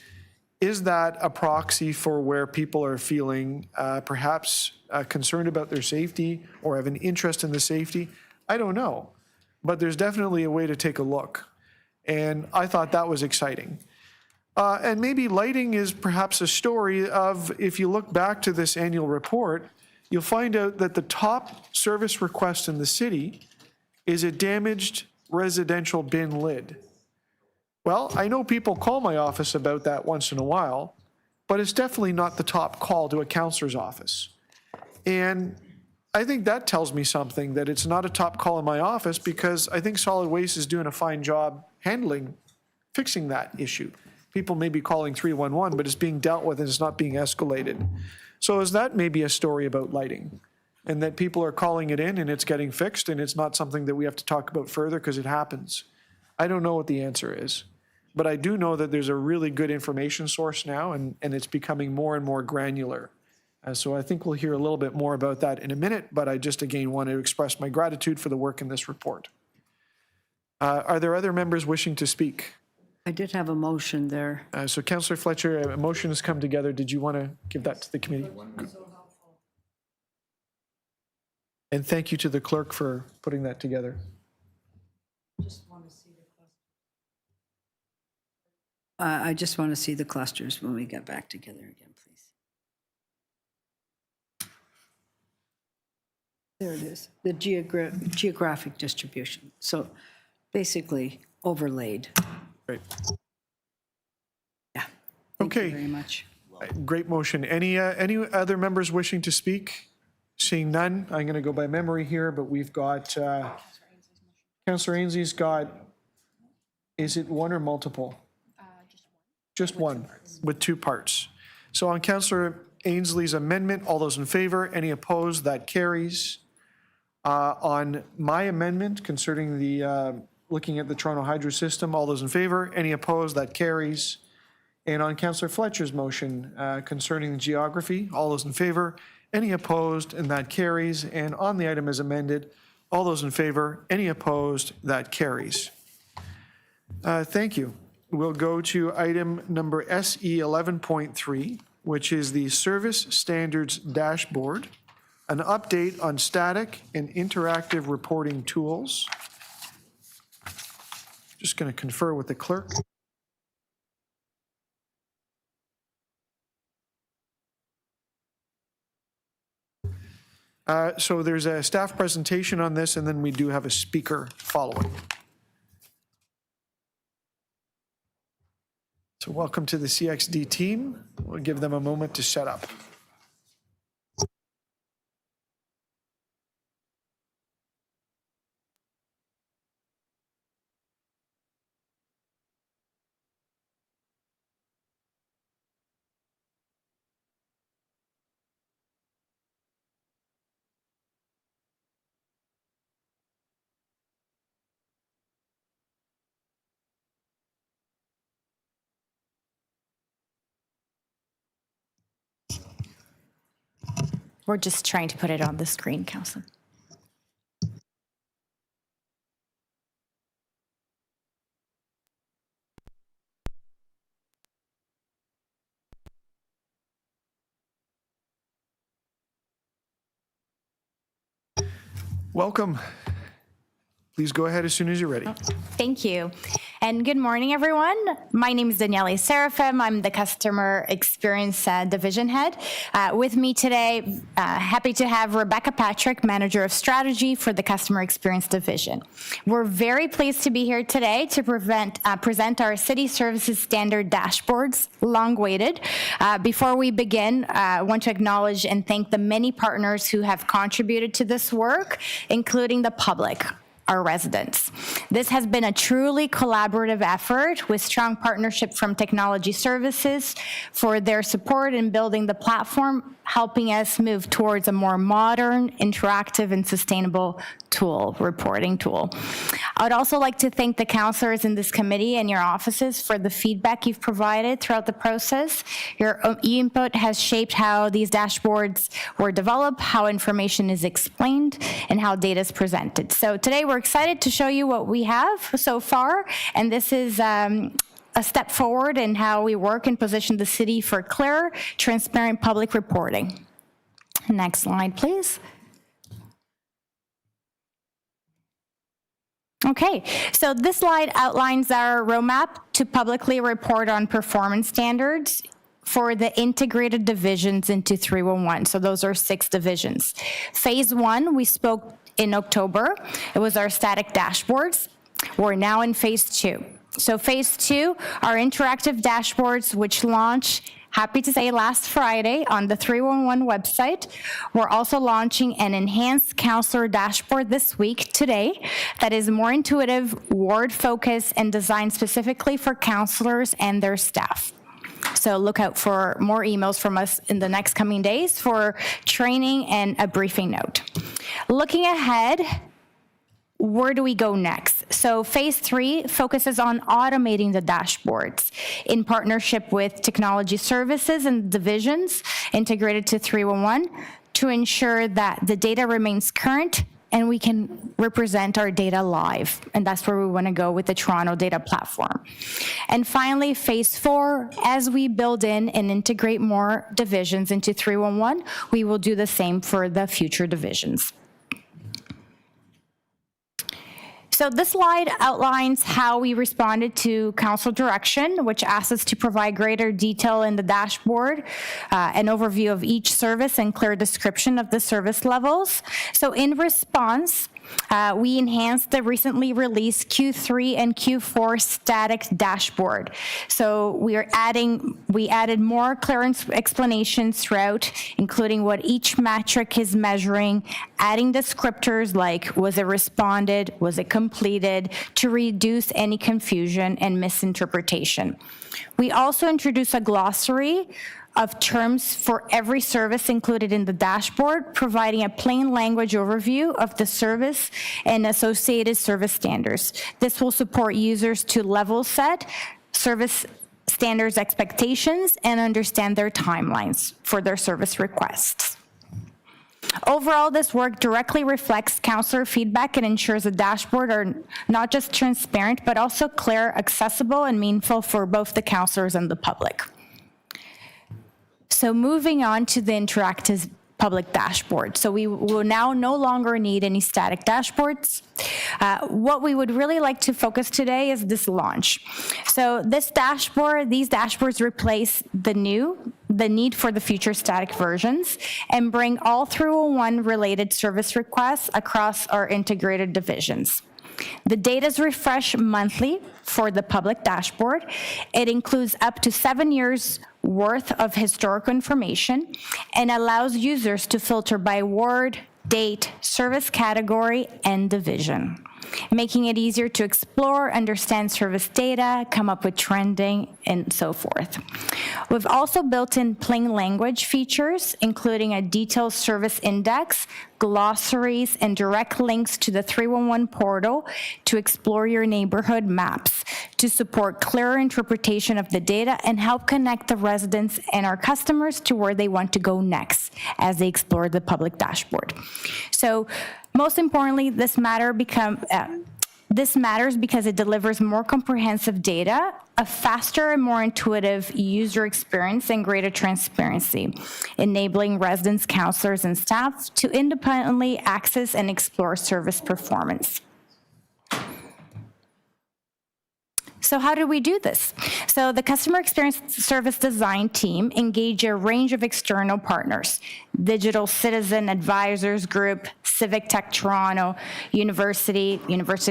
that a proxy for where people are feeling perhaps concerned about their safety or have an interest in the safety? I don't know. But there's definitely a way to take a look. And I thought that was exciting. And maybe lighting is perhaps a story of, if you look back to this annual report, you'll find out that the top service request in the city is a damaged residential bin lid. Well, I know people call my office about that once in a while, but it's definitely not the top call to a councillor's office. And I think that tells me something, that it's not a top call in my office, because I think Solid Waste is doing a fine job fixing that issue. People may be calling 311, but it's being dealt with and it's not being escalated. So is that maybe a story about lighting? And that people are calling it in and it's getting fixed and it's not something that we have to talk about further because it happens? I don't know what the answer is. But I do know that there's a really good information source now, and it's becoming more and more granular. So I think we'll hear a little bit more about that in a minute, but I just again want to express my gratitude for the work in this report. Are there other members wishing to speak? I did have a motion there. So Councillor Fletcher, a motion has come together. Did you want to give that to the committee? And thank you to the clerk for putting that together. I just want to see the clusters when we get back together again, please. There it is, the geographic distribution. So basically overlaid. Great. Yeah. Thank you Okay. very much. Great motion. Any other members wishing to speak? Seeing none, I'm going to go by memory here, but we've got, Councillor Ainsley's got, is it one or multiple? Just one, with two parts. So on Councillor Ainsley's amendment, all those in favor, any opposed, that carries. On my amendment concerning the, looking at the Toronto Hydro System, all those in favor, any opposed, that carries. And on Councillor Fletcher's motion concerning the geography, all those in favor, any opposed, and that carries. And on the item as amended, all those in favor, any opposed, that carries. Thank you. We'll go to item number SE 11.3, which is the Service Standards Dashboard, an update on static and interactive reporting tools. Just going to confer with the clerk. So there's a staff presentation on this, and then we do have a speaker following. So welcome to the CXD team. We'll give them a moment to set up. We're just trying to put it on the screen, Council. Welcome. Please go ahead as soon as you're ready. Thank you. And good morning, everyone. My name is Daniele Serafim. I'm the Customer Experience Division Head. With me today, happy to have Rebecca Patrick, Manager of Strategy for the Customer Experience Division. We're very pleased to be here today to present our City Services Standard Dashboards, long-awaited. Before we begin, I want to acknowledge and thank the many partners who have contributed to this work, including the public, our residents. This has been a truly collaborative effort with strong partnership from Technology Services for their support in building the platform, helping us move towards a more modern, interactive, and sustainable reporting tool. I would also like to thank the councillors in this committee and your offices for the feedback you've provided throughout the process. Your input has shaped how these dashboards were developed, how information is explained, and how data is presented. So today we're excited to show you what we have so far, and this is a step forward in how we work and position the city for clear, transparent public reporting. Next slide, please. Okay, so this slide outlines our roadmap to publicly report on performance standards for the integrated divisions into 311. So those are 6 divisions. Phase 1, we spoke in October. It was our static dashboards. We're now in phase 2. So phase 2 are interactive dashboards, which launch, happy to say, last Friday on the 311 website. We're also launching an enhanced counselor dashboard this week, today, that is more intuitive, ward-focused, and designed specifically for counselors and their staff. So look out for more emails from us in the next coming days for training and a briefing note. Looking ahead, where do we go next? So phase 3 focuses on automating the dashboards in partnership with Technology Services and divisions integrated to 311 to ensure that the data remains current and we can represent our data live. And that's where we want to go with the Toronto Data Platform. And finally, phase 4, as we build in and integrate more divisions into 311, we will do the same for the future divisions. So this slide outlines how we responded to council direction, which asked us to provide greater detail in the dashboard, an overview of each service and clear description of the service levels. So in response, we enhanced the recently released Q3 and Q4 static dashboard. So we added more clear explanations throughout, including what each metric is measuring, adding descriptors like was it responded, was it completed, to reduce any confusion and misinterpretation. We also introduced a glossary of terms for every service included in the dashboard, providing a plain language overview of the service and associated service standards. This will support users to level set service standards expectations and understand their timelines for their service requests. Overall, this work directly reflects councillor feedback and ensures the dashboard are not just transparent, but also clear, accessible, and meaningful for both the councillors and the public. So moving on to the interactive public dashboard. So we will now no longer need any static dashboards. What we would really like to focus today is this launch. So these dashboards replace the need for the future static versions and bring all 301 related service requests across our integrated divisions. The data is refreshed monthly for the public dashboard. It includes up to 7 years worth of historical information and allows users to filter by word, date, service category, and division, making it easier to explore, understand service data, come up with trending, and so forth. We've also built in plain language features, including a detailed service index, glossaries, and direct links to the 311 portal to explore your neighborhood maps, to support clearer interpretation of the data and help connect the residents and our customers to where they want to go next as they explore the public dashboard. So most importantly, this matters because it delivers more comprehensive data, a faster and more intuitive user experience, and greater transparency, enabling residents, councillors, and staff to independently access and explore service performance. So how did we do this? So the customer experience service design team engaged a range of external partners: Digital Citizen Advisors Group, Civic Tech Toronto, University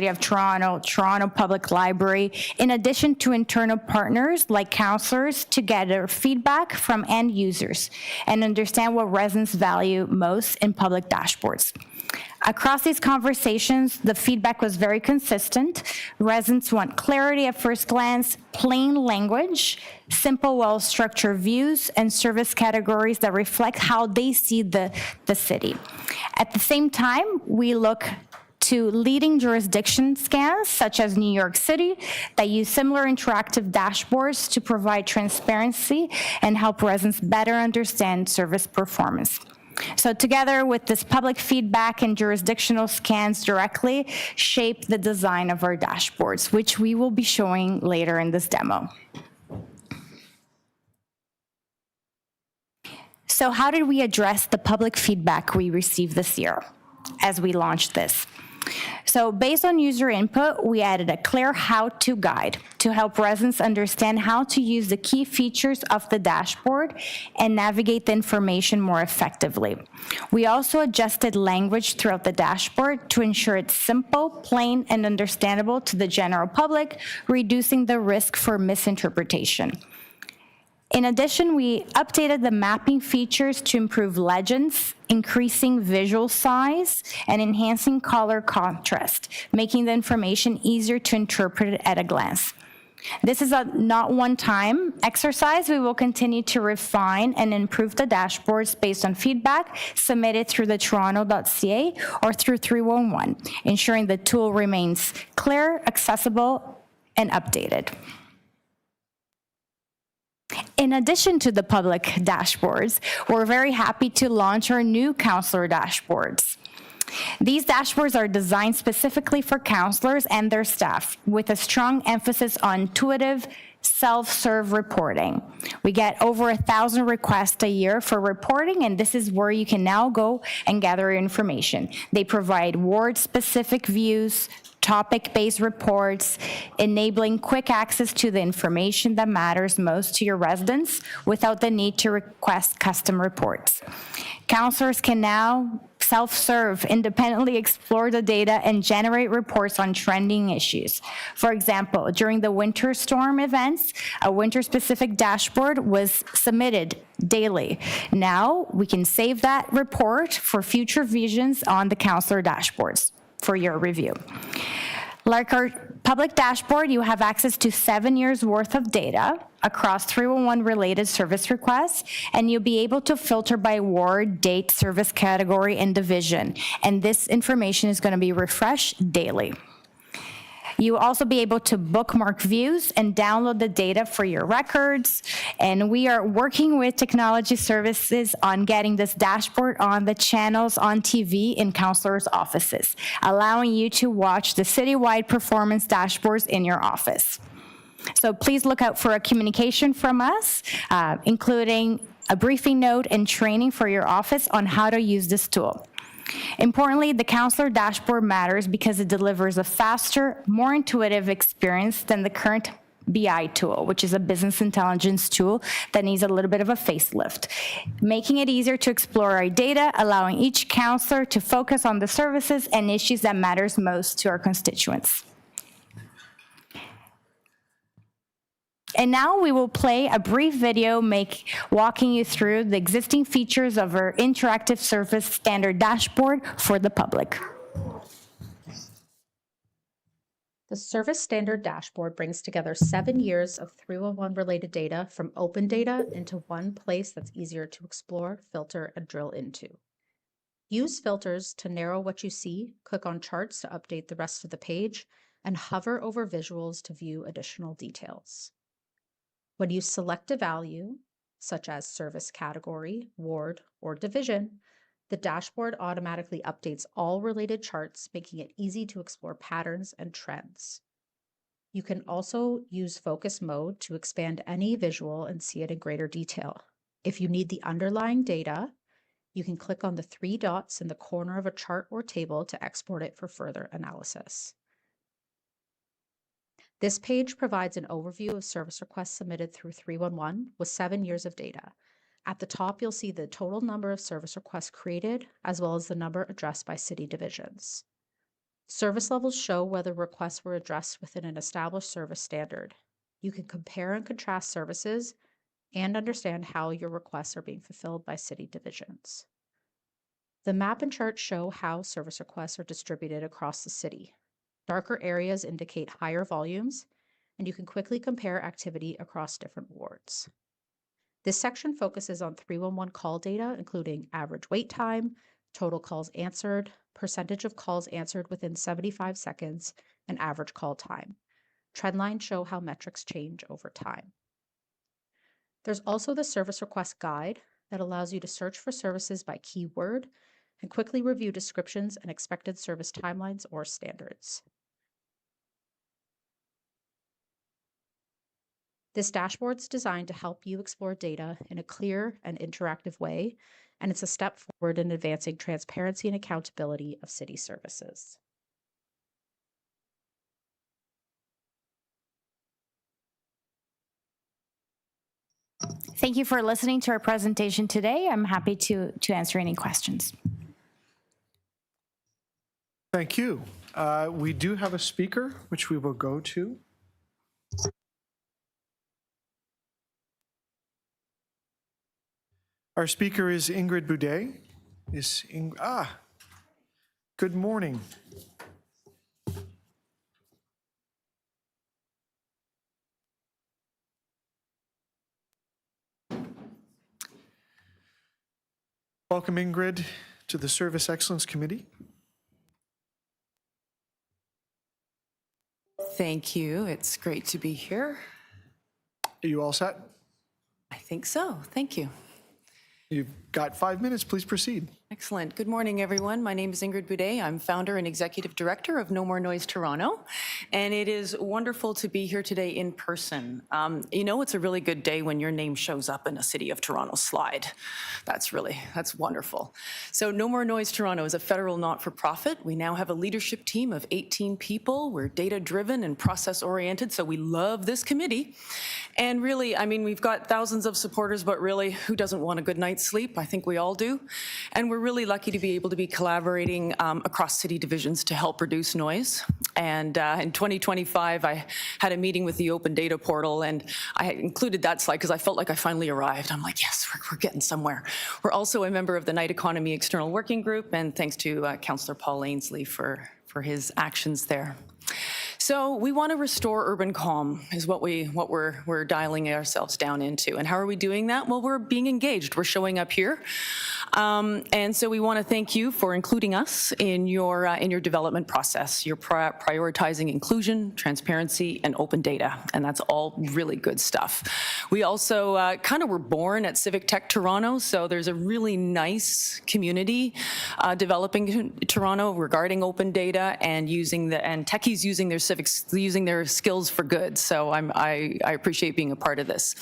of Toronto, Toronto Public Library, in addition to internal partners like councillors, to gather feedback from end users and understand what residents value most in public dashboards. Across these conversations, the feedback was very consistent. Residents want clarity at first glance, plain language, simple, well-structured views, and service categories that reflect how they see the city. At the same time, we look to leading jurisdiction scans, such as New York City, that use similar interactive dashboards to provide transparency and help residents better understand service performance. So together with this public feedback and jurisdictional scans directly shape the design of our dashboards, which we will be showing later in this demo. So how did we address the public feedback we received this year as we launched this? So based on user input, we added a clear how-to guide to help residents understand how to use the key features of the dashboard and navigate the information more effectively. We also adjusted language throughout the dashboard to ensure it's simple, plain, and understandable to the general public, reducing the risk for misinterpretation. In addition, we updated the mapping features to improve legends, increasing visual size, and enhancing color contrast, making the information easier to interpret at a glance. This is a not one-time exercise. We will continue to refine and improve the dashboards based on feedback submitted through the toronto.ca or through 311, ensuring the tool remains clear, accessible, and updated. In addition to the public dashboards, we're very happy to launch our new councillor dashboards. These dashboards are designed specifically for counselors and their staff with a strong emphasis on intuitive self-serve reporting. We get over 1,000 requests a year for reporting, and this is where you can now go and gather information. They provide ward-specific views, topic-based reports, enabling quick access to the information that matters most to your residents without the need to request custom reports. Counselors can now self-serve, independently explore the data, and generate reports on trending issues. For example, during the winter storm events, a winter-specific dashboard was submitted daily. Now, we can save that report for future visions on the counselor dashboards for your review. Like our public dashboard, you have access to 7 years worth of data across 311 related service requests, and you'll be able to filter by ward, date, service category, and division. And this information is going to be refreshed daily. You'll also be able to bookmark views and download the data for your records. And we are working with technology services on getting this dashboard on the channels on TV in counselors' offices, allowing you to watch the citywide performance dashboards in your office. So please look out for a communication from us, including a briefing note and training for your office on how to use this tool. Importantly, the counselor dashboard matters because it delivers a faster, more intuitive experience than the current BI tool, which is a business intelligence tool that needs a little bit of a facelift, making it easier to explore our data, allowing each counselor to focus on the services and issues that matters most to our constituents. And now we will play a brief video walking you through the existing features of our interactive service standard dashboard for the public. The Service Standard Dashboard brings together 7 years of 311 related data from open data into one place that's easier to explore, filter, and drill into. Use filters to narrow what you see, click on charts to update the rest of the page, and hover over visuals to view additional details. When you select a value, such as service category, ward, or division, the dashboard automatically updates all related charts, making it easy to explore patterns and trends. You can also use focus mode to expand any visual and see it in greater detail. If you need the underlying data, you can click on the 3 dots in the corner of a chart or table to export it for further analysis. This page provides an overview of service requests submitted through 311 with 7 years of data. At the top, you'll see the total number of service requests created, as well as the number addressed by city divisions. Service levels show whether requests were addressed within an established service standard. You can compare and contrast services and understand how your requests are being fulfilled by city divisions. The map and chart show how service requests are distributed across the city. Darker areas indicate higher volumes, and you can quickly compare activity across different wards. This section focuses on 311 call data, including average wait time, total calls answered, percentage of calls answered within 75 seconds, and average call time. Trend lines show how metrics change over time. There's also the service request guide that allows you to search for services by keyword and quickly review descriptions and expected service timelines or standards. This dashboard's designed to help you explore data in a clear and interactive way, and it's a step forward in advancing transparency and accountability of city services. Thank you for listening to our presentation today. I'm happy to answer any questions. Thank you. We do have a speaker, which we will go to. Our speaker is Ingrid Boudet. Good morning. Welcome, Ingrid, to the Service Excellence Committee. Thank you. It's great to be here. Are you all set? I think so. Thank you. You've got 5 minutes. Please proceed. Excellent. Good morning, everyone. My name is Ingrid Boudet. I'm founder and executive director of No More Noise Toronto, and it is wonderful to be here today in person. It's a really good day when your name shows up in a City of Toronto slide. That's wonderful. So No More Noise Toronto is a federal not-for-profit. We now have a leadership team of 18 people. We're data-driven and process-oriented, so we love this committee. And really, we've got thousands of supporters, but really, who doesn't want a good night's sleep? I think we all do. And we're really lucky to be able to be collaborating across city divisions to help reduce noise. And in 2025, I had a meeting with the Open Data Portal, and I included that slide because I felt like I finally arrived. I'm like, yes, we're getting somewhere. We're also a member of the Night Economy External Working Group, and thanks to Councillor Paul Ainsley for his actions there. So we want to restore urban calm is what we're dialing ourselves down into. And how are we doing that? Well, we're being engaged. We're showing up here. And so we want to thank you for including us in your development process. You're prioritizing inclusion, transparency, and open data. And that's all really good stuff. We also were born at Civic Tech Toronto. So there's a really nice community developing in Toronto regarding open data and techies using their skills for good. So I appreciate being a part of this.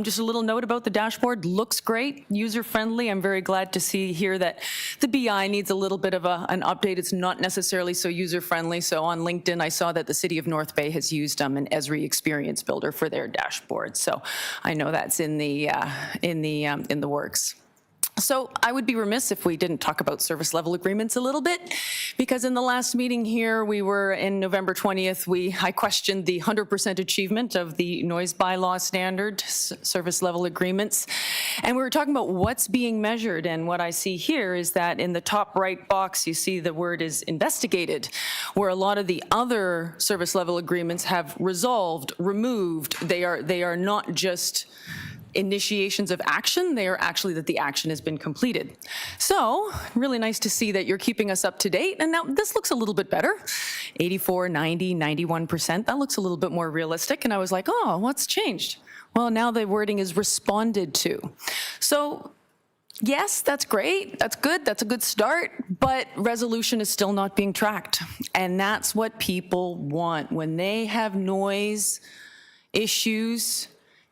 Just a little note about the dashboard. Looks great, user-friendly. I'm very glad to see here that the BI needs a little bit of an update. It's not necessarily so user-friendly. So on LinkedIn, I saw that the City of North Bay has used an Esri Experience Builder for their dashboard. So I know that's in the works. So I would be remiss if we didn't talk about service level agreements a little bit, because in the last meeting here, we were in November 20th, I questioned the 100% achievement of the noise bylaw standard service level agreements. And we were talking about what's being measured. And what I see here is that in the top right box, you see the word is investigated, where a lot of the other service level agreements have resolved, removed. They are not just initiations of action, they are actually that the action has been completed. So really nice to see that you're keeping us up to date. And now this looks a little bit better. 84, 90, 91%. That looks a little bit more realistic. And I was like, oh, what's changed? Well, now the wording is responded to. So yes, that's great. That's good. That's a good start. But resolution is still not being tracked. And that's what people want. When they have noise issues,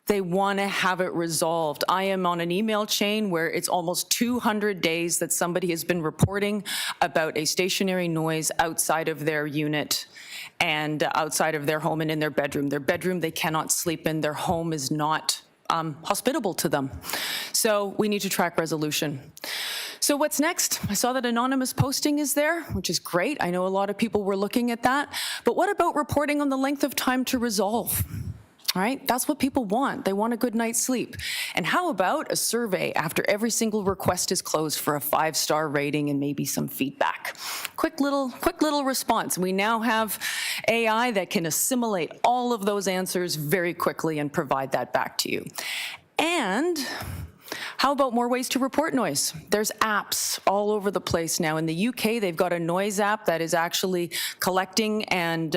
they want to have it resolved. I am on an email chain where it's almost 200 days that somebody has been reporting about a stationary noise outside of their unit and outside of their home and in their bedroom. Their bedroom they cannot sleep in. Their home is not hospitable to them. So we need to track resolution. So what's next? I saw that anonymous posting is there, which is great. I know a lot of people were looking at that. But what about reporting on the length of time to resolve? All right, that's what people want. They want a good night's sleep. And how about a survey after every single request is closed for a 5-star rating and maybe some feedback? Quick little response. We now have AI that can assimilate all of those answers very quickly and provide that back to you. And how about more ways to report noise? There's apps all over the place now. In the UK, they've got a noise app that is actually collecting and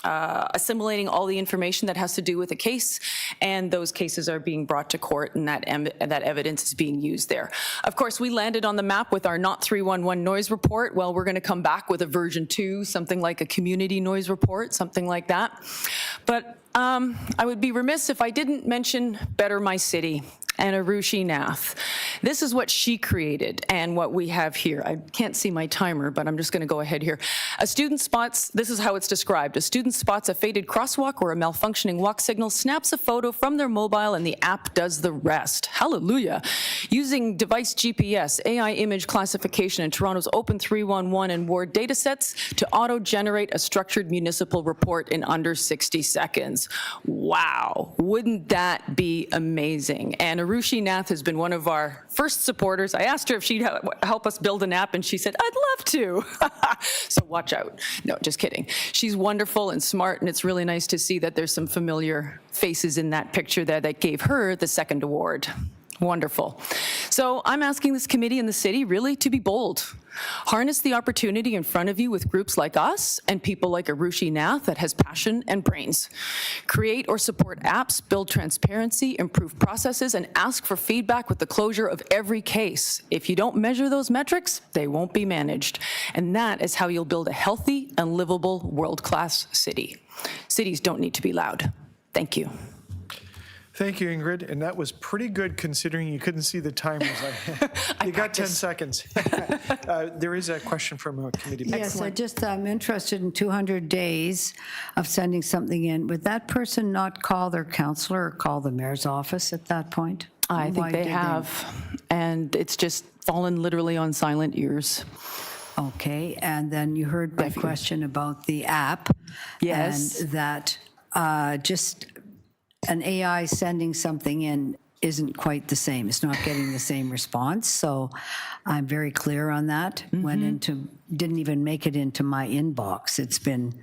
assimilating all the information that has to do with a case, and those cases are being brought to court, and that evidence is being used there. Of course, we landed on the map with our Not 311 noise report. Well, we're going to come back with a version 2, something like a community noise report, something like that. But I would be remiss if I didn't mention Better My City and Arushi Nath. This is what she created and what we have here. I can't see my timer, but I'm just going to go ahead here. A student spots, this is how it's described. A student spots a faded crosswalk or a malfunctioning walk signal, snaps a photo from their mobile, and the app does the rest. Hallelujah. Using device GPS, AI image classification, and Toronto's Open 311 and Ward datasets to auto-generate a structured municipal report in under 60 seconds. Wow. Wouldn't that be amazing? And Arushi Nath has been one of our first supporters. I asked her if she'd help us build an app, and she said, I'd love to. So watch out. No, just kidding. She's wonderful and smart, and it's really nice to see that there's some familiar faces in that picture there that gave her the second award. Wonderful. So I'm asking this committee and the city really to be bold. Harness the opportunity in front of you with groups like us and people like Arushi Nath that has passion and brains. Create or support apps, build transparency, improve processes, and ask for feedback with the closure of every case. If you don't measure those metrics, they won't be managed. And that is how you'll build a healthy and livable world-class city. Cities don't need to be loud. Thank you. Thank you, Ingrid, and that was pretty good considering you couldn't see the timers. You got 10 seconds. There is a question from a committee member. Yes, I'm interested in 200 days of sending something in. Would that person not call their counselor or call the mayor's office at that point? I think Why they did have, and it's just fallen literally on silent ears. Okay, and then you heard my question about the app. Yes. And that just an AI sending something in isn't quite the same. It's not getting the same response. So I'm very clear on that. Didn't even make it into my inbox. It's been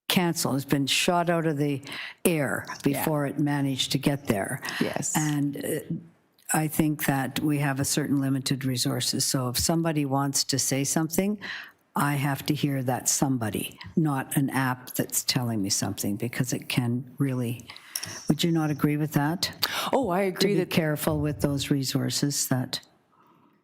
canceled. It's been shot out of the air before it managed to get there. Yes. And I think that we have a certain limited resources. So if somebody wants to say something, I have to hear that somebody, not an app that's telling me something, because it can really, would you not agree with that? Oh, I agree. To be careful with those resources that.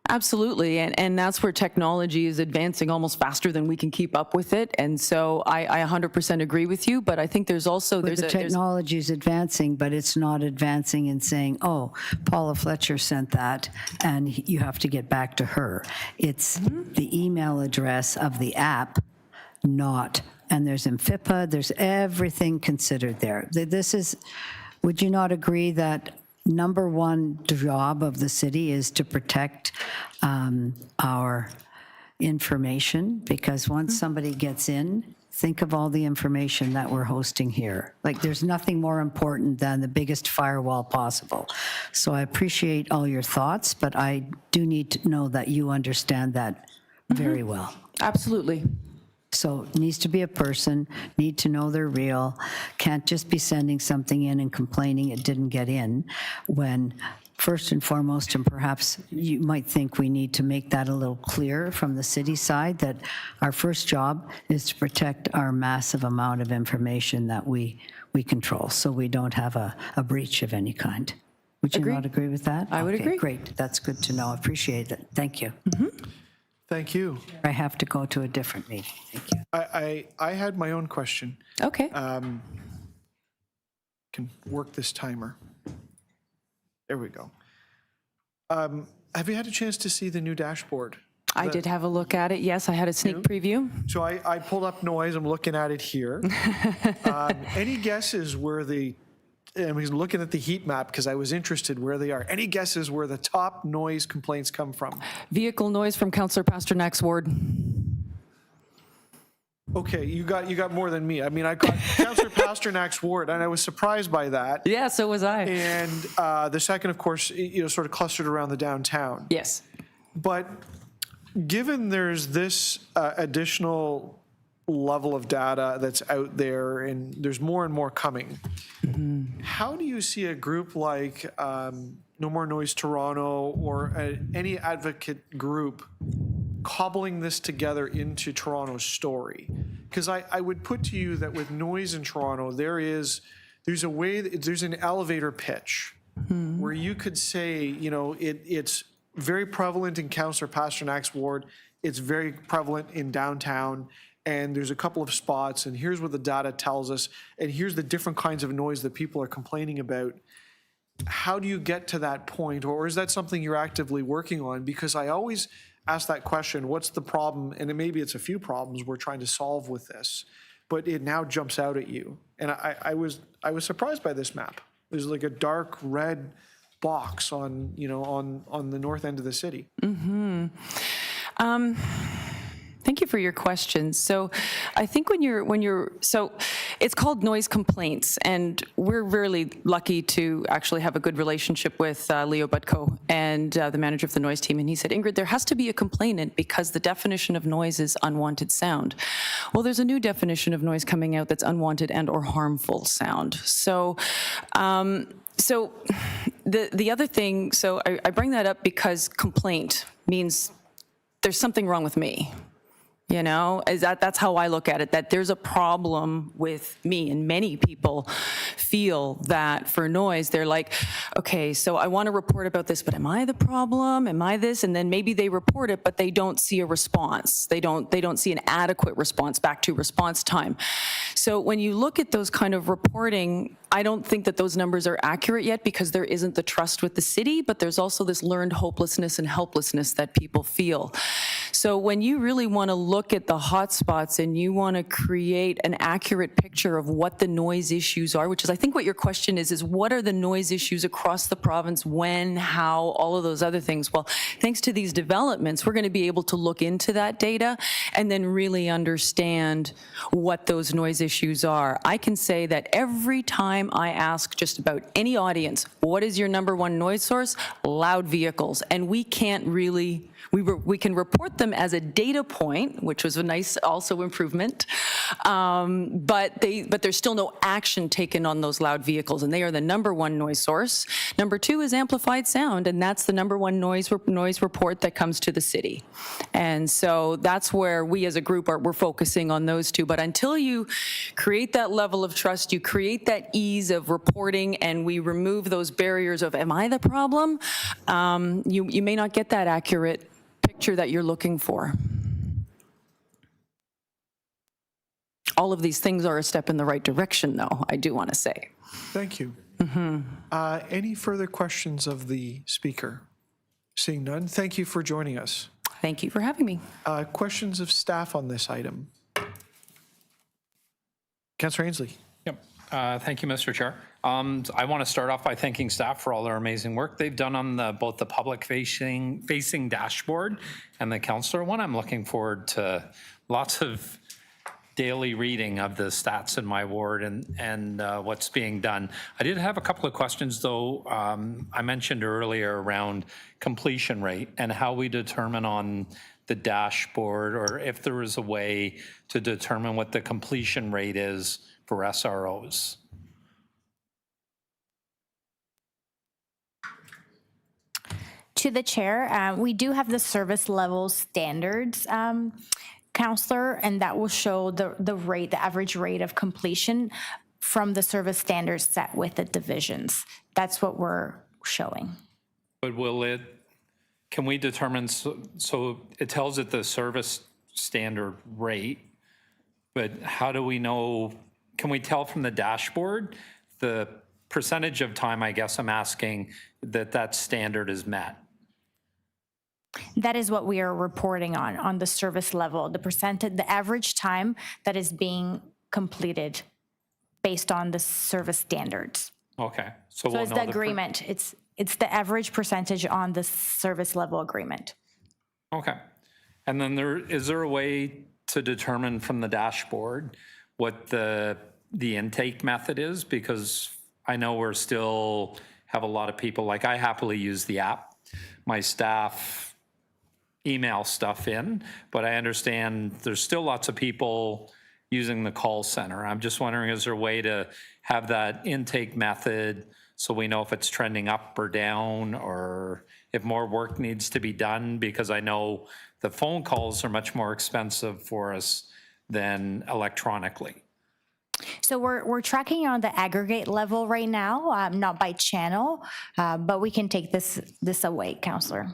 Absolutely, and that's where technology is advancing almost faster than we can keep up with it, and so I 100% agree with you, but I think there's also, The technology is advancing, but it's not advancing in saying, oh, Paula Fletcher sent that, and you have to get back to her. It's the email address of the app, not, and there's MFIPA, there's everything considered there. This is, would you not agree that number one job of the city is to protect our information? Because once somebody gets in, think of all the information that we're hosting here. Like, there's nothing more important than the biggest firewall possible. So I appreciate all your thoughts, but I do need to know that you understand that very well. Absolutely. So it needs to be a person, need to know they're real, can't just be sending something in and complaining it didn't get in, when first and foremost, and perhaps you might think we need to make that a little clearer from the city side, that our first job is to protect our massive amount of information that we control, so we don't have a breach of any kind. Would you not agree with that? I would agree. Great, that's good to know, appreciate it, thank you. Thank you. I have to go to a different meeting, thank you. I had my own question. Okay. Can work this timer. There we go. Have you had a chance to see the new dashboard? I did have a look at it, yes, I had a sneak preview. So I pulled up noise, I'm looking at it here. Any guesses where I was looking at the heat map because I was interested where they are. Any guesses where the top noise complaints come from? Vehicle noise from Councillor Pasternak's ward. Okay, you got more than me. I mean, I got Councillor Pasternak's ward, and I was surprised by that. Yeah, so was I. And the second, of course, sort of clustered around the downtown. Yes. But given there's this additional level of data that's out there, and there's more and more coming, how do you see a group like No More Noise Toronto or any advocate group cobbling this together into Toronto's story? Because I would put to you that with noise in Toronto, there's a way, there's an elevator pitch where you could say, it's very prevalent in Councillor Pasternak's ward, it's very prevalent in downtown, and there's a couple of spots, and here's what the data tells us, and here's the different kinds of noise that people are complaining about. How do you get to that point, or is that something you're actively working on? Because I always ask that question, what's the problem? And maybe it's a few problems we're trying to solve with this, but it now jumps out at you. And I was surprised by this map. There's like a dark red box on the north end of the city. Thank you for your question. So I think so it's called noise complaints, and we're really lucky to actually have a good relationship with Leo Butko and the manager of the noise team. And he said, Ingrid, there has to be a complainant because the definition of noise is unwanted sound. Well, there's a new definition of noise coming out that's unwanted and or harmful sound. So The other thing, so I bring that up because complaint means there's something wrong with me. You know, that's how I look at it, that there's a problem with me. And many people feel that for noise, they're like, okay, so I want to report about this, but am I the problem? Am I this? And then maybe they report it, but they don't see a response. They don't see an adequate response back to response time. So when you look at those kind of reporting, I don't think that those numbers are accurate yet because there isn't the trust with the city, but there's also this learned hopelessness and helplessness that people feel. So when you really want to look at the hotspots and you want to create an accurate picture of what the noise issues are, which is I think what your question is what are the noise issues across the province, when, how, all of those other things. Well, thanks to these developments, we're going to be able to look into that data and then really understand what those noise issues are. I can say that every time I ask just about any audience, what is your number one noise source? Loud vehicles. And we can't really, we can report them as a data point, which was a nice also improvement, but there's still no action taken on those loud vehicles, and they are the number one noise source. Number two is amplified sound, and that's the number one noise report that comes to the city. And so that's where we as a group we're focusing on those two. But until you create that level of trust, you create that ease of reporting, and we remove those barriers of, am I the problem? You may not get that accurate picture that you're looking for. All of these things are a step in the right direction, though, I do want to say. Thank you. Any further questions of the speaker? Seeing none, thank you for joining us. Thank you for having me. Questions of staff on this item? Councillor Ainsley. Yep. Thank you, Mr. Chair. I want to start off by thanking staff for all their amazing work they've done on both the public-facing dashboard and the councillor one. I'm looking forward to lots of daily reading of the stats in my ward and what's being done. I did have a couple of questions, though. I mentioned earlier around completion rate and how we determine on the dashboard, or if there is a way to determine what the completion rate is for SROs. To the chair, we do have the service level standards, Counselor, and that will show the average rate of completion from the service standards set with the divisions. That's what we're showing. But can we determine, so it tells it the service standard rate, but how do we know, can we tell from the dashboard the percentage of time, I guess I'm asking, that standard is met? That is what we are reporting on the service level, the percentage, the average time that is being completed based on the service standards. Okay. So we'll it's know the agreement. It's the average percentage on the service level agreement. Okay. And then is there a way to determine from the dashboard what the intake method is? Because I know we're still have a lot of people, like I happily use the app. My staff email stuff in, but I understand there's still lots of people using the call center. I'm just wondering, is there a way to have that intake method so we know if it's trending up or down, or if more work needs to be done? Because I know the phone calls are much more expensive for us than electronically. So we're tracking on the aggregate level right now, not by channel, but we can take this away, Counselor.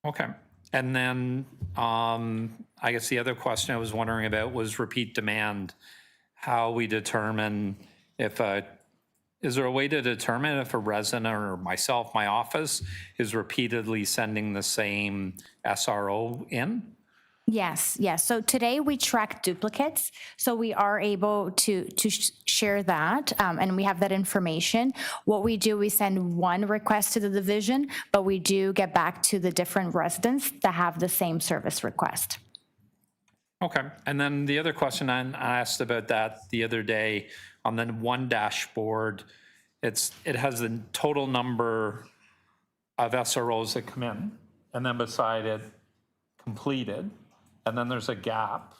Okay. And then I guess the other question I was wondering about was repeat demand, how we determine is there a way to determine if a resident or myself, my office, is repeatedly sending the same SRO in? Yes. So today we track duplicates, so we are able to share that, and we have that information. What we do, we send one request to the division, but we do get back to the different residents that have the same service request. Okay. And then the other question I asked about that the other day on the one dashboard, it has the total number of SROs that come in, and then beside it, completed. And then there's a gap.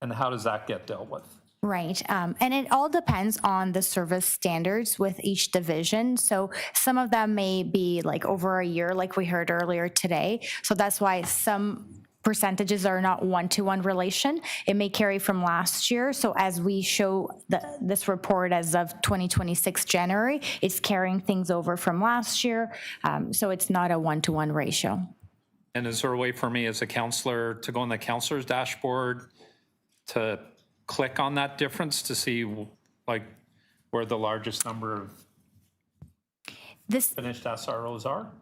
And how does that get dealt with? Right. And it all depends on the service standards with each division. So some of them may be like over a year, like we heard earlier today. So that's why some percentages are not one-to-one relation. It may carry from last year. So as we show this report as of 2026 January, it's carrying things over from last year. So it's not a one-to-one ratio. And is there a way for me as a counselor to go on the counselor's dashboard to click on that difference to see like where the largest number of finished SROs are?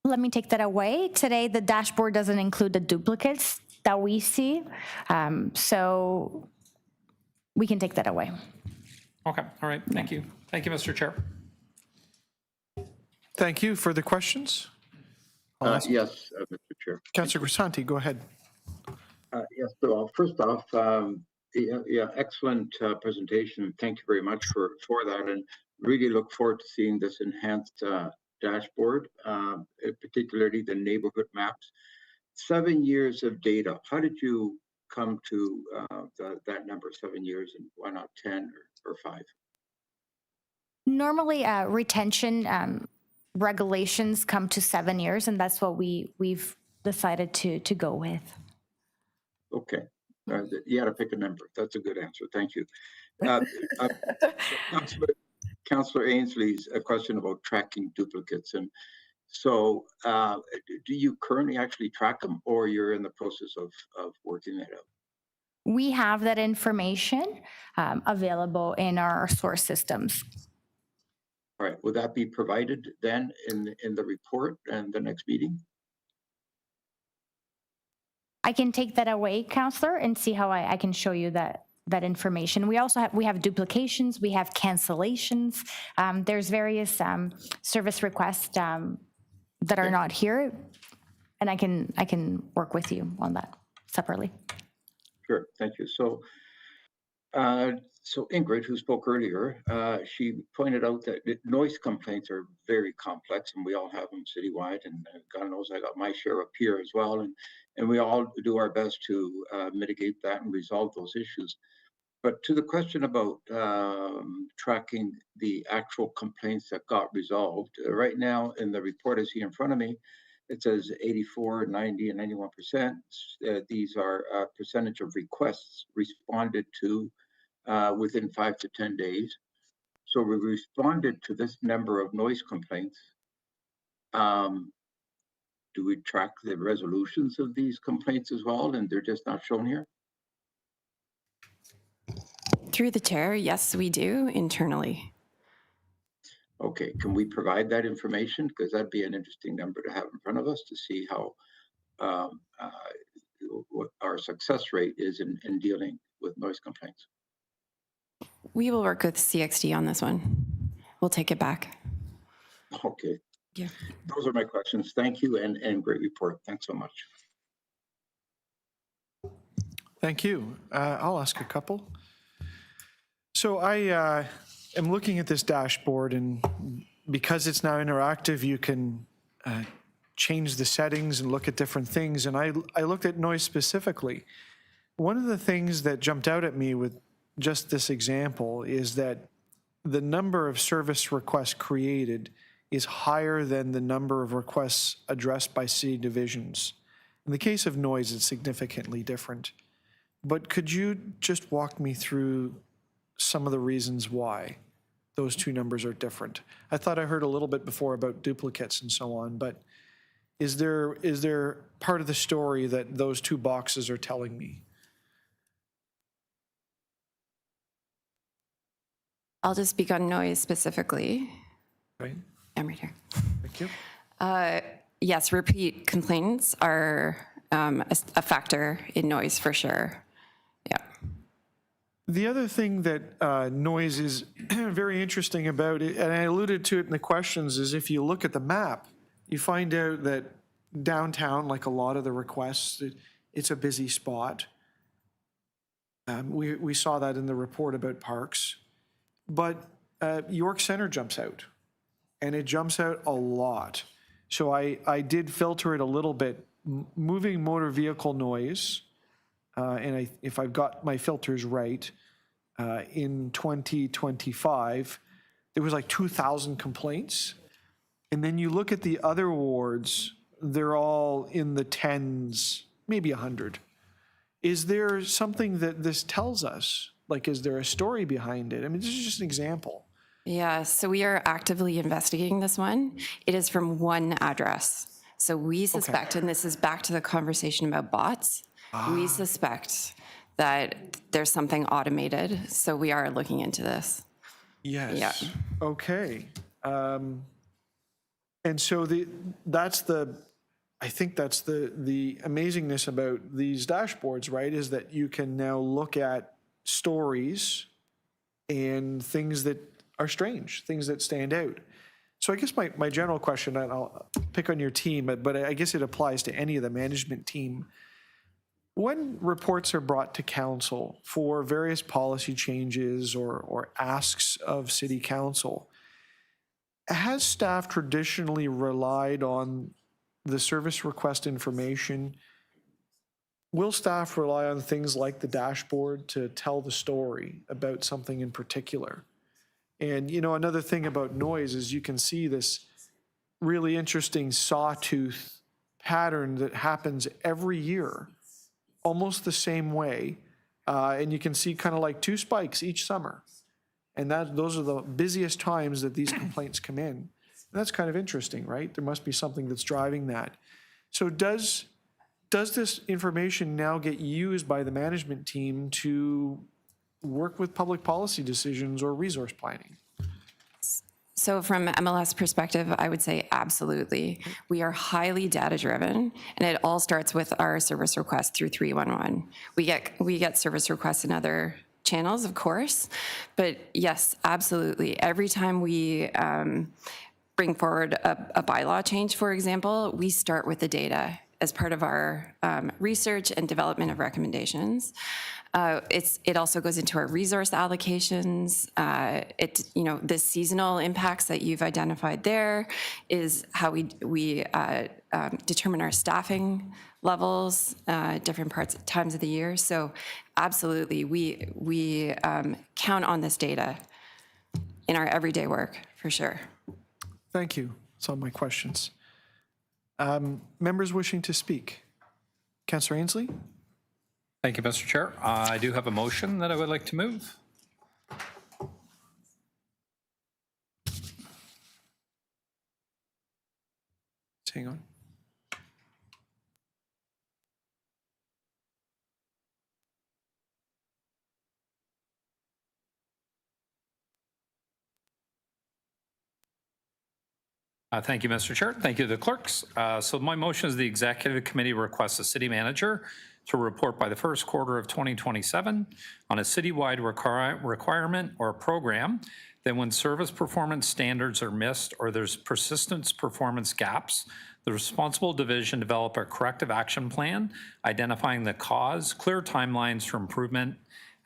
Let me take that away. Today, the dashboard doesn't include the duplicates that we see. So we can take that away. Okay, all right, thank you. Thank you, Mr. Chair. Thank you. Further questions? Yes, Mr. Chair. Councillor Grisanti, go ahead. Yes, so first off, excellent presentation. Thank you very much for that, and really look forward to seeing this enhanced dashboard, particularly the neighborhood maps. 7 years of data. How did you come to that number, 7 years, and why not 10 or 5? Normally, retention regulations come to 7 years, and that's what we've decided to go with. Okay, you had to pick a number. That's a good answer. Thank you. Councillor Ainsley's a question about tracking duplicates, and so do you currently actually track them, or you're in the process of working that out? We have that information available in our source systems. All right, will that be provided then in the report and the next meeting? I can take that away, Councillor, and see how I can show you that information. We also have duplications, we have cancellations. There's various service requests that are not here, and I can work with you on that separately. Sure, thank you. So Ingrid, who spoke earlier, she pointed out that noise complaints are very complex, and we all have them citywide, and God knows I got my share up here as well, and we all do our best to mitigate that and resolve those issues. But to the question about tracking the actual complaints that got resolved, right now in the report I see in front of me, it says 84, 90, and 91%. These are a percentage of requests responded to within 5 to 10 days. So we responded to this number of noise complaints. Do we track the resolutions of these complaints as well, and they're just not shown here? Through the chair, yes, we do internally. Okay, can we provide that information? Because that'd be an interesting number to have in front of us to see how what our success rate is in dealing with noise complaints. We will work with CXD on this one. We'll take it back. Okay. Yeah. Those are my questions. Thank you, and great report. Thanks so much. Thank you. I'll ask a couple. So I am looking at this dashboard, and because it's now interactive, you can change the settings and look at different things. And I looked at noise specifically. One of the things that jumped out at me with just this example is that the number of service requests created is higher than the number of requests addressed by city divisions. In the case of noise, it's significantly different. But could you just walk me through some of the reasons why those two numbers are different? I thought I heard a little bit before about duplicates and so on, but is there part of the story that those two boxes are telling me? I'll just speak on noise specifically. Right. I'm right here. Thank you. Yes, repeat complaints are a factor in noise for sure. Yeah. The other thing that noise is very interesting about it, and I alluded to it in the questions, is if you look at the map, you find out that downtown, like a lot of the requests, it's a busy spot. We saw that in the report about parks. But York Center jumps out, and it jumps out a lot. So I did filter it a little bit. Moving motor vehicle noise and if I've got my filters right, in 2025, there was like 2,000 complaints. And then you look at the other wards, they're all in the tens, maybe 100. Is there something that this tells us? Like, is there a story behind it? I mean, this is just an example. Yeah, so we are actively investigating this one. It is from one address. So we suspect, and this is back to the conversation about bots, we suspect that there's something automated. So we are looking into this. Yes. Yeah. Okay. And so I think that's the amazingness about these dashboards, right? Is that you can now look at stories and things that are strange, things that stand out. So I guess my general question, and I'll pick on your team, but I guess it applies to any of the management team. When reports are brought to council for various policy changes or asks of city council, has staff traditionally relied on the service request information? Will staff rely on things like the dashboard to tell the story about something in particular? And, you know, another thing about noise is you can see this really interesting sawtooth pattern that happens every year, almost the same way. And you can see kind of like 2 spikes each summer. And those are the busiest times that these complaints come in. And that's kind of interesting, right? There must be something that's driving that. So does this information now get used by the management team to work with public policy decisions or resource planning? So from MLS perspective, I would say absolutely. We are highly data-driven, and it all starts with our service request through 311. We get service requests in other channels, of course, but yes, absolutely. Every time we bring forward a bylaw change, for example, we start with the data as part of our research and development of recommendations. It also goes into our resource allocations. The seasonal impacts that you've identified there is how we determine our staffing levels, different times of the year. So absolutely, we count on this data in our everyday work, for sure. Thank you. That's all my questions. Members wishing to speak? Councillor Ainsley? Thank you, Mr. Chair. I do have a motion that I would like to move. Hang on. Thank you, Mr. Chair. Thank you to the clerks. So my motion is the executive committee requests the city manager to report by the first quarter of 2027 on a citywide requirement or program that when service performance standards are missed or there's persistent performance gaps, the responsible division develop a corrective action plan identifying the cause, clear timelines for improvement,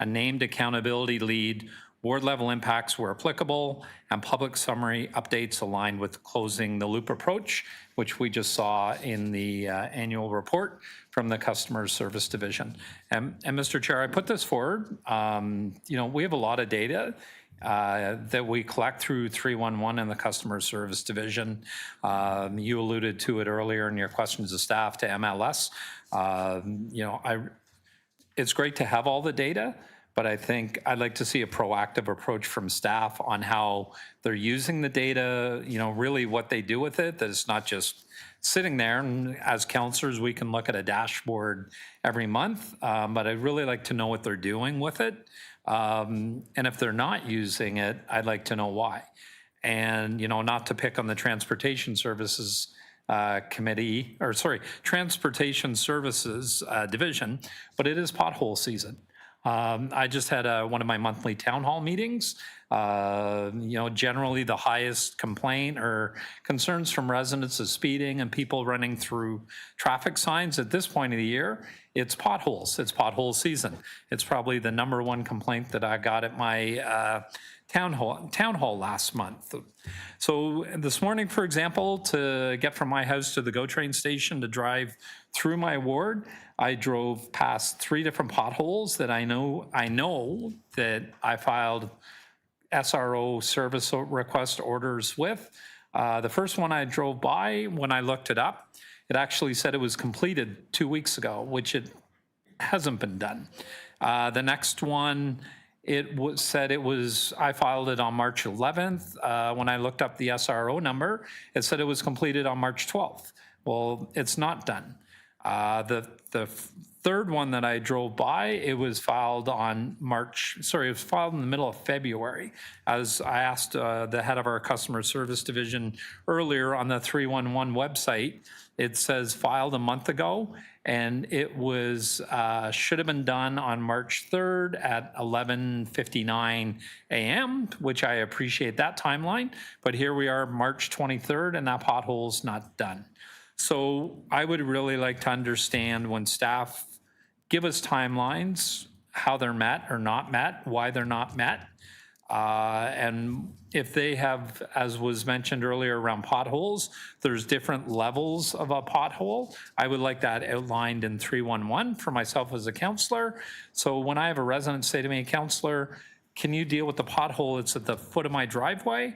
a named accountability lead, ward-level impacts where applicable, and public summary updates aligned with closing the loop approach, which we just saw in the annual report from the Customer Service Division. And Mr. Chair, I put this forward. We have a lot of data that we collect through 311 and the Customer Service Division. You alluded to it earlier in your questions of staff to MLS. It's great to have all the data, but I think I'd like to see a proactive approach from staff on how they're using the data, really what they do with it, that it's not just sitting there. And as counselors, we can look at a dashboard every month, but I'd really like to know what they're doing with it. And if they're not using it, I'd like to know why. And, not to pick on the Transportation Services Transportation Services Division, but it is pothole season. I just had one of my monthly town hall meetings. Generally the highest complaint or concerns from residents is speeding and people running through traffic signs. At this point of the year, it's potholes. It's pothole season. It's probably the #1 complaint that I got at my town hall last month. So this morning, for example, to get from my house to the GO train station to drive through my ward, I drove past 3 different potholes that I know that I filed SRO service request orders with. The first one I drove by, when I looked it up, it actually said it was completed 2 weeks ago, which it hasn't been done. The next one, said I filed it on March 11th. When I looked up the SRO number, it said it was completed on March 12th. Well, it's not done. The third one that I drove by, it was filed in the middle of February. As I asked the head of our customer service division earlier on the 311 website, it says filed a month ago, and it was should have been done on March 3rd at 11:59 a.m., which I appreciate that timeline. But here we are, March 23rd, and that pothole's not done. So I would really like to understand, when staff give us timelines, how they're met or not met, why they're not met. And if they have, as was mentioned earlier around potholes, there's different levels of a pothole. I would like that outlined in 311 for myself as a counselor. So when I have a resident say to me, "Counselor, can you deal with the pothole that's at the foot of my driveway?"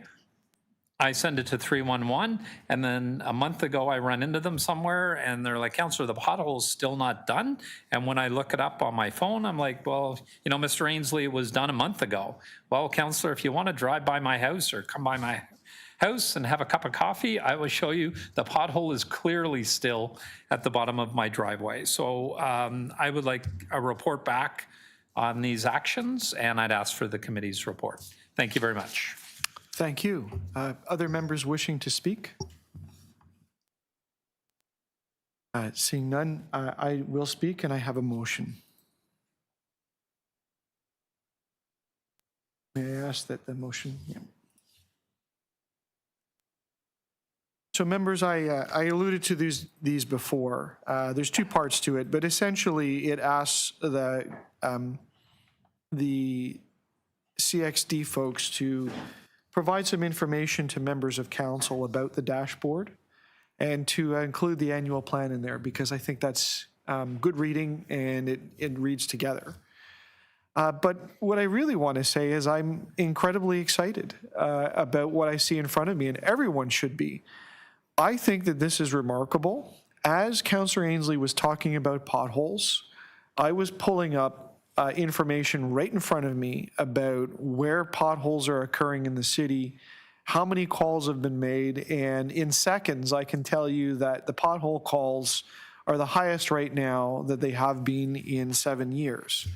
I send it to 311, and then a month ago I run into them somewhere and they're like, "Counselor, the pothole's still not done." And when I look it up on my phone, I'm like, "Well, Mr. Ainsley, it was done a month ago." "Well, Counselor, if you want to drive by my house or come by my house and have a cup of coffee, I will show you the pothole is clearly still at the bottom of my driveway." So I would like a report back on these actions, and I'd ask for the committee's report. Thank you very much. Thank you. Other members wishing to speak? Seeing none, I will speak, and I have a motion. May I ask that the motion? Yeah. So members, I alluded to these before. There's 2 parts to it, but essentially it asks the CXD folks to provide some information to members of council about the dashboard and to include the annual plan in there, because I think that's good reading and it reads together. But what I really want to say is I'm incredibly excited about what I see in front of me, and everyone should be. I think that this is remarkable. As Councillor Ainsley was talking about potholes, I was pulling up information right in front of me about where potholes are occurring in the city, how many calls have been made, and in seconds I can tell you that the pothole calls are the highest right now that they have been in 7 years.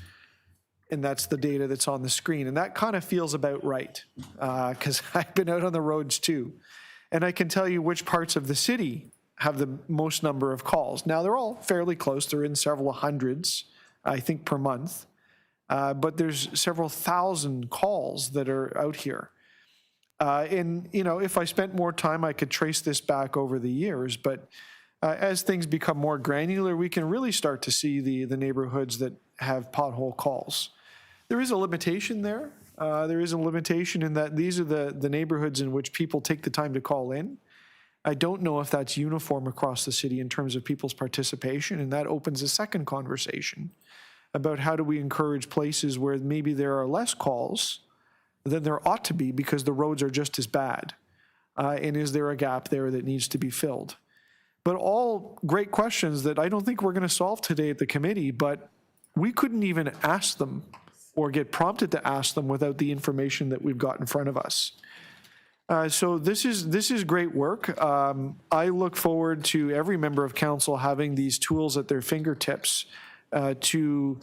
And that's the data that's on the screen. And that kind of feels about right, because I've been out on the roads too. And I can tell you which parts of the city have the most number of calls. Now, they're all fairly close. They're in several hundreds, I think, per month. But there's several thousand calls that are out here. And, if I spent more time, I could trace this back over the years. But as things become more granular, we can really start to see the neighborhoods that have pothole calls. There is a limitation there. There is a limitation in that these are the neighborhoods in which people take the time to call in. I don't know if that's uniform across the city in terms of people's participation, and that opens a second conversation about how do we encourage places where maybe there are less calls than there ought to be because the roads are just as bad. And is there a gap there that needs to be filled? But all great questions that I don't think we're going to solve today at the committee, but we couldn't even ask them or get prompted to ask them without the information that we've got in front of us. So this is great work. I look forward to every member of council having these tools at their fingertips to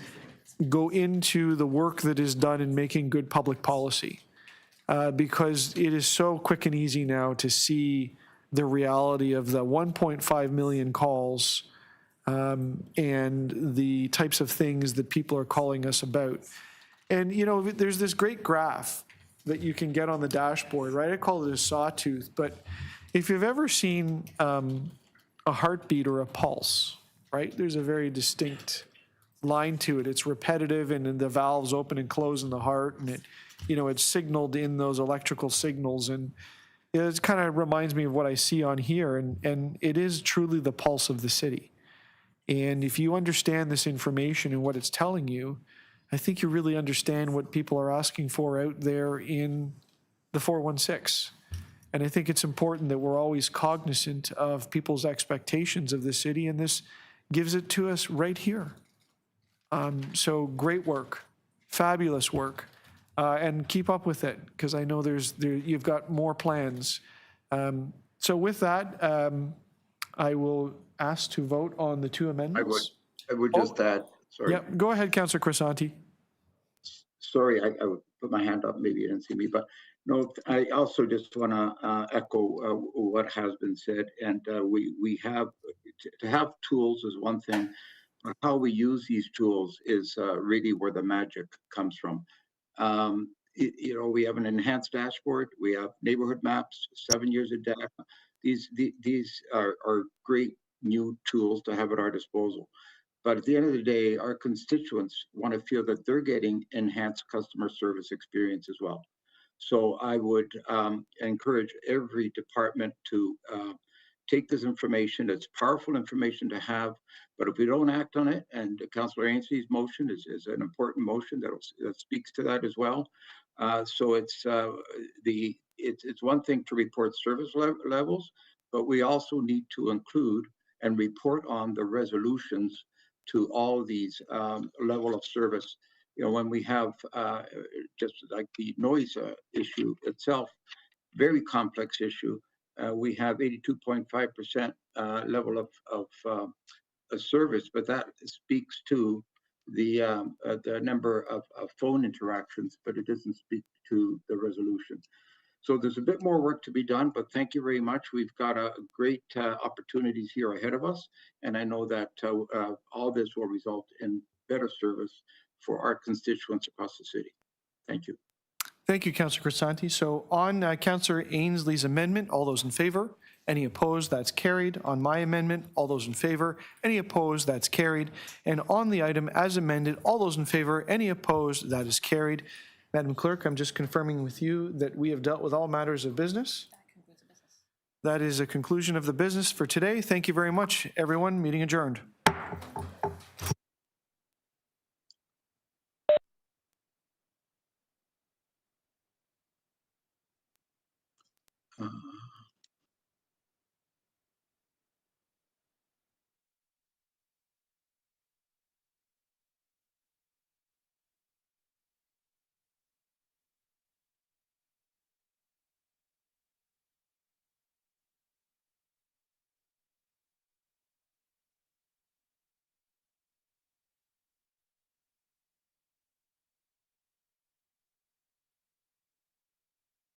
go into the work that is done in making good public policy, because it is so quick and easy now to see the reality of the 1.5 million calls and the types of things that people are calling us about. And, there's this great graph that you can get on the dashboard, right? I call it a sawtooth, but if you've ever seen a heartbeat or a pulse, right? There's a very distinct line to it. It's repetitive, and then the valves open and close in the heart, and it's signaled in those electrical signals. And it kind of reminds me of what I see on here. And it is truly the pulse of the city. And if you understand this information and what it's telling you, I think you really understand what people are asking for out there in the 416. And I think it's important that we're always cognizant of people's expectations of the city, and this gives it to us right here. So great work, fabulous work, and keep up with it, because I know you've got more plans. So with that, I will ask to vote on the two amendments. I would just add, sorry. Yeah, go ahead, Councillor Crisanti. Sorry, I would put my hand up, maybe you didn't see me, but no, I also just want to echo what has been said. And we have, to have tools is one thing, but how we use these tools is really where the magic comes from. We have an enhanced dashboard, we have neighborhood maps, 7 years of data. These are great new tools to have at our disposal. But at the end of the day, our constituents want to feel that they're getting enhanced customer service experience as well. So I would encourage every department to take this information. It's powerful information to have, but if we don't act on it, and Councillor Ainsley's motion is an important motion that speaks to that as well. So it's one thing to report service levels, but we also need to include and report on the resolutions to all these level of service. When we have just like the noise issue itself, very complex issue. We have 82.5% level of service, but that speaks to the number of phone interactions, but it doesn't speak to the resolution. So there's a bit more work to be done, but thank you very much. We've got a great opportunities here ahead of us, and I know that all this will result in better service for our constituents across the city. Thank you. Thank you, Councillor Crisanti. So on Councillor Ainsley's amendment, all those in favor? Any opposed? That's carried. On my amendment, all those in favor? Any opposed? That's carried. And on the item as amended, all those in favor? Any opposed? That is carried. Madam Clerk, I'm just confirming with you that we have dealt with all matters of business. That is a conclusion of the business for today. Thank you very much, everyone. Meeting adjourned.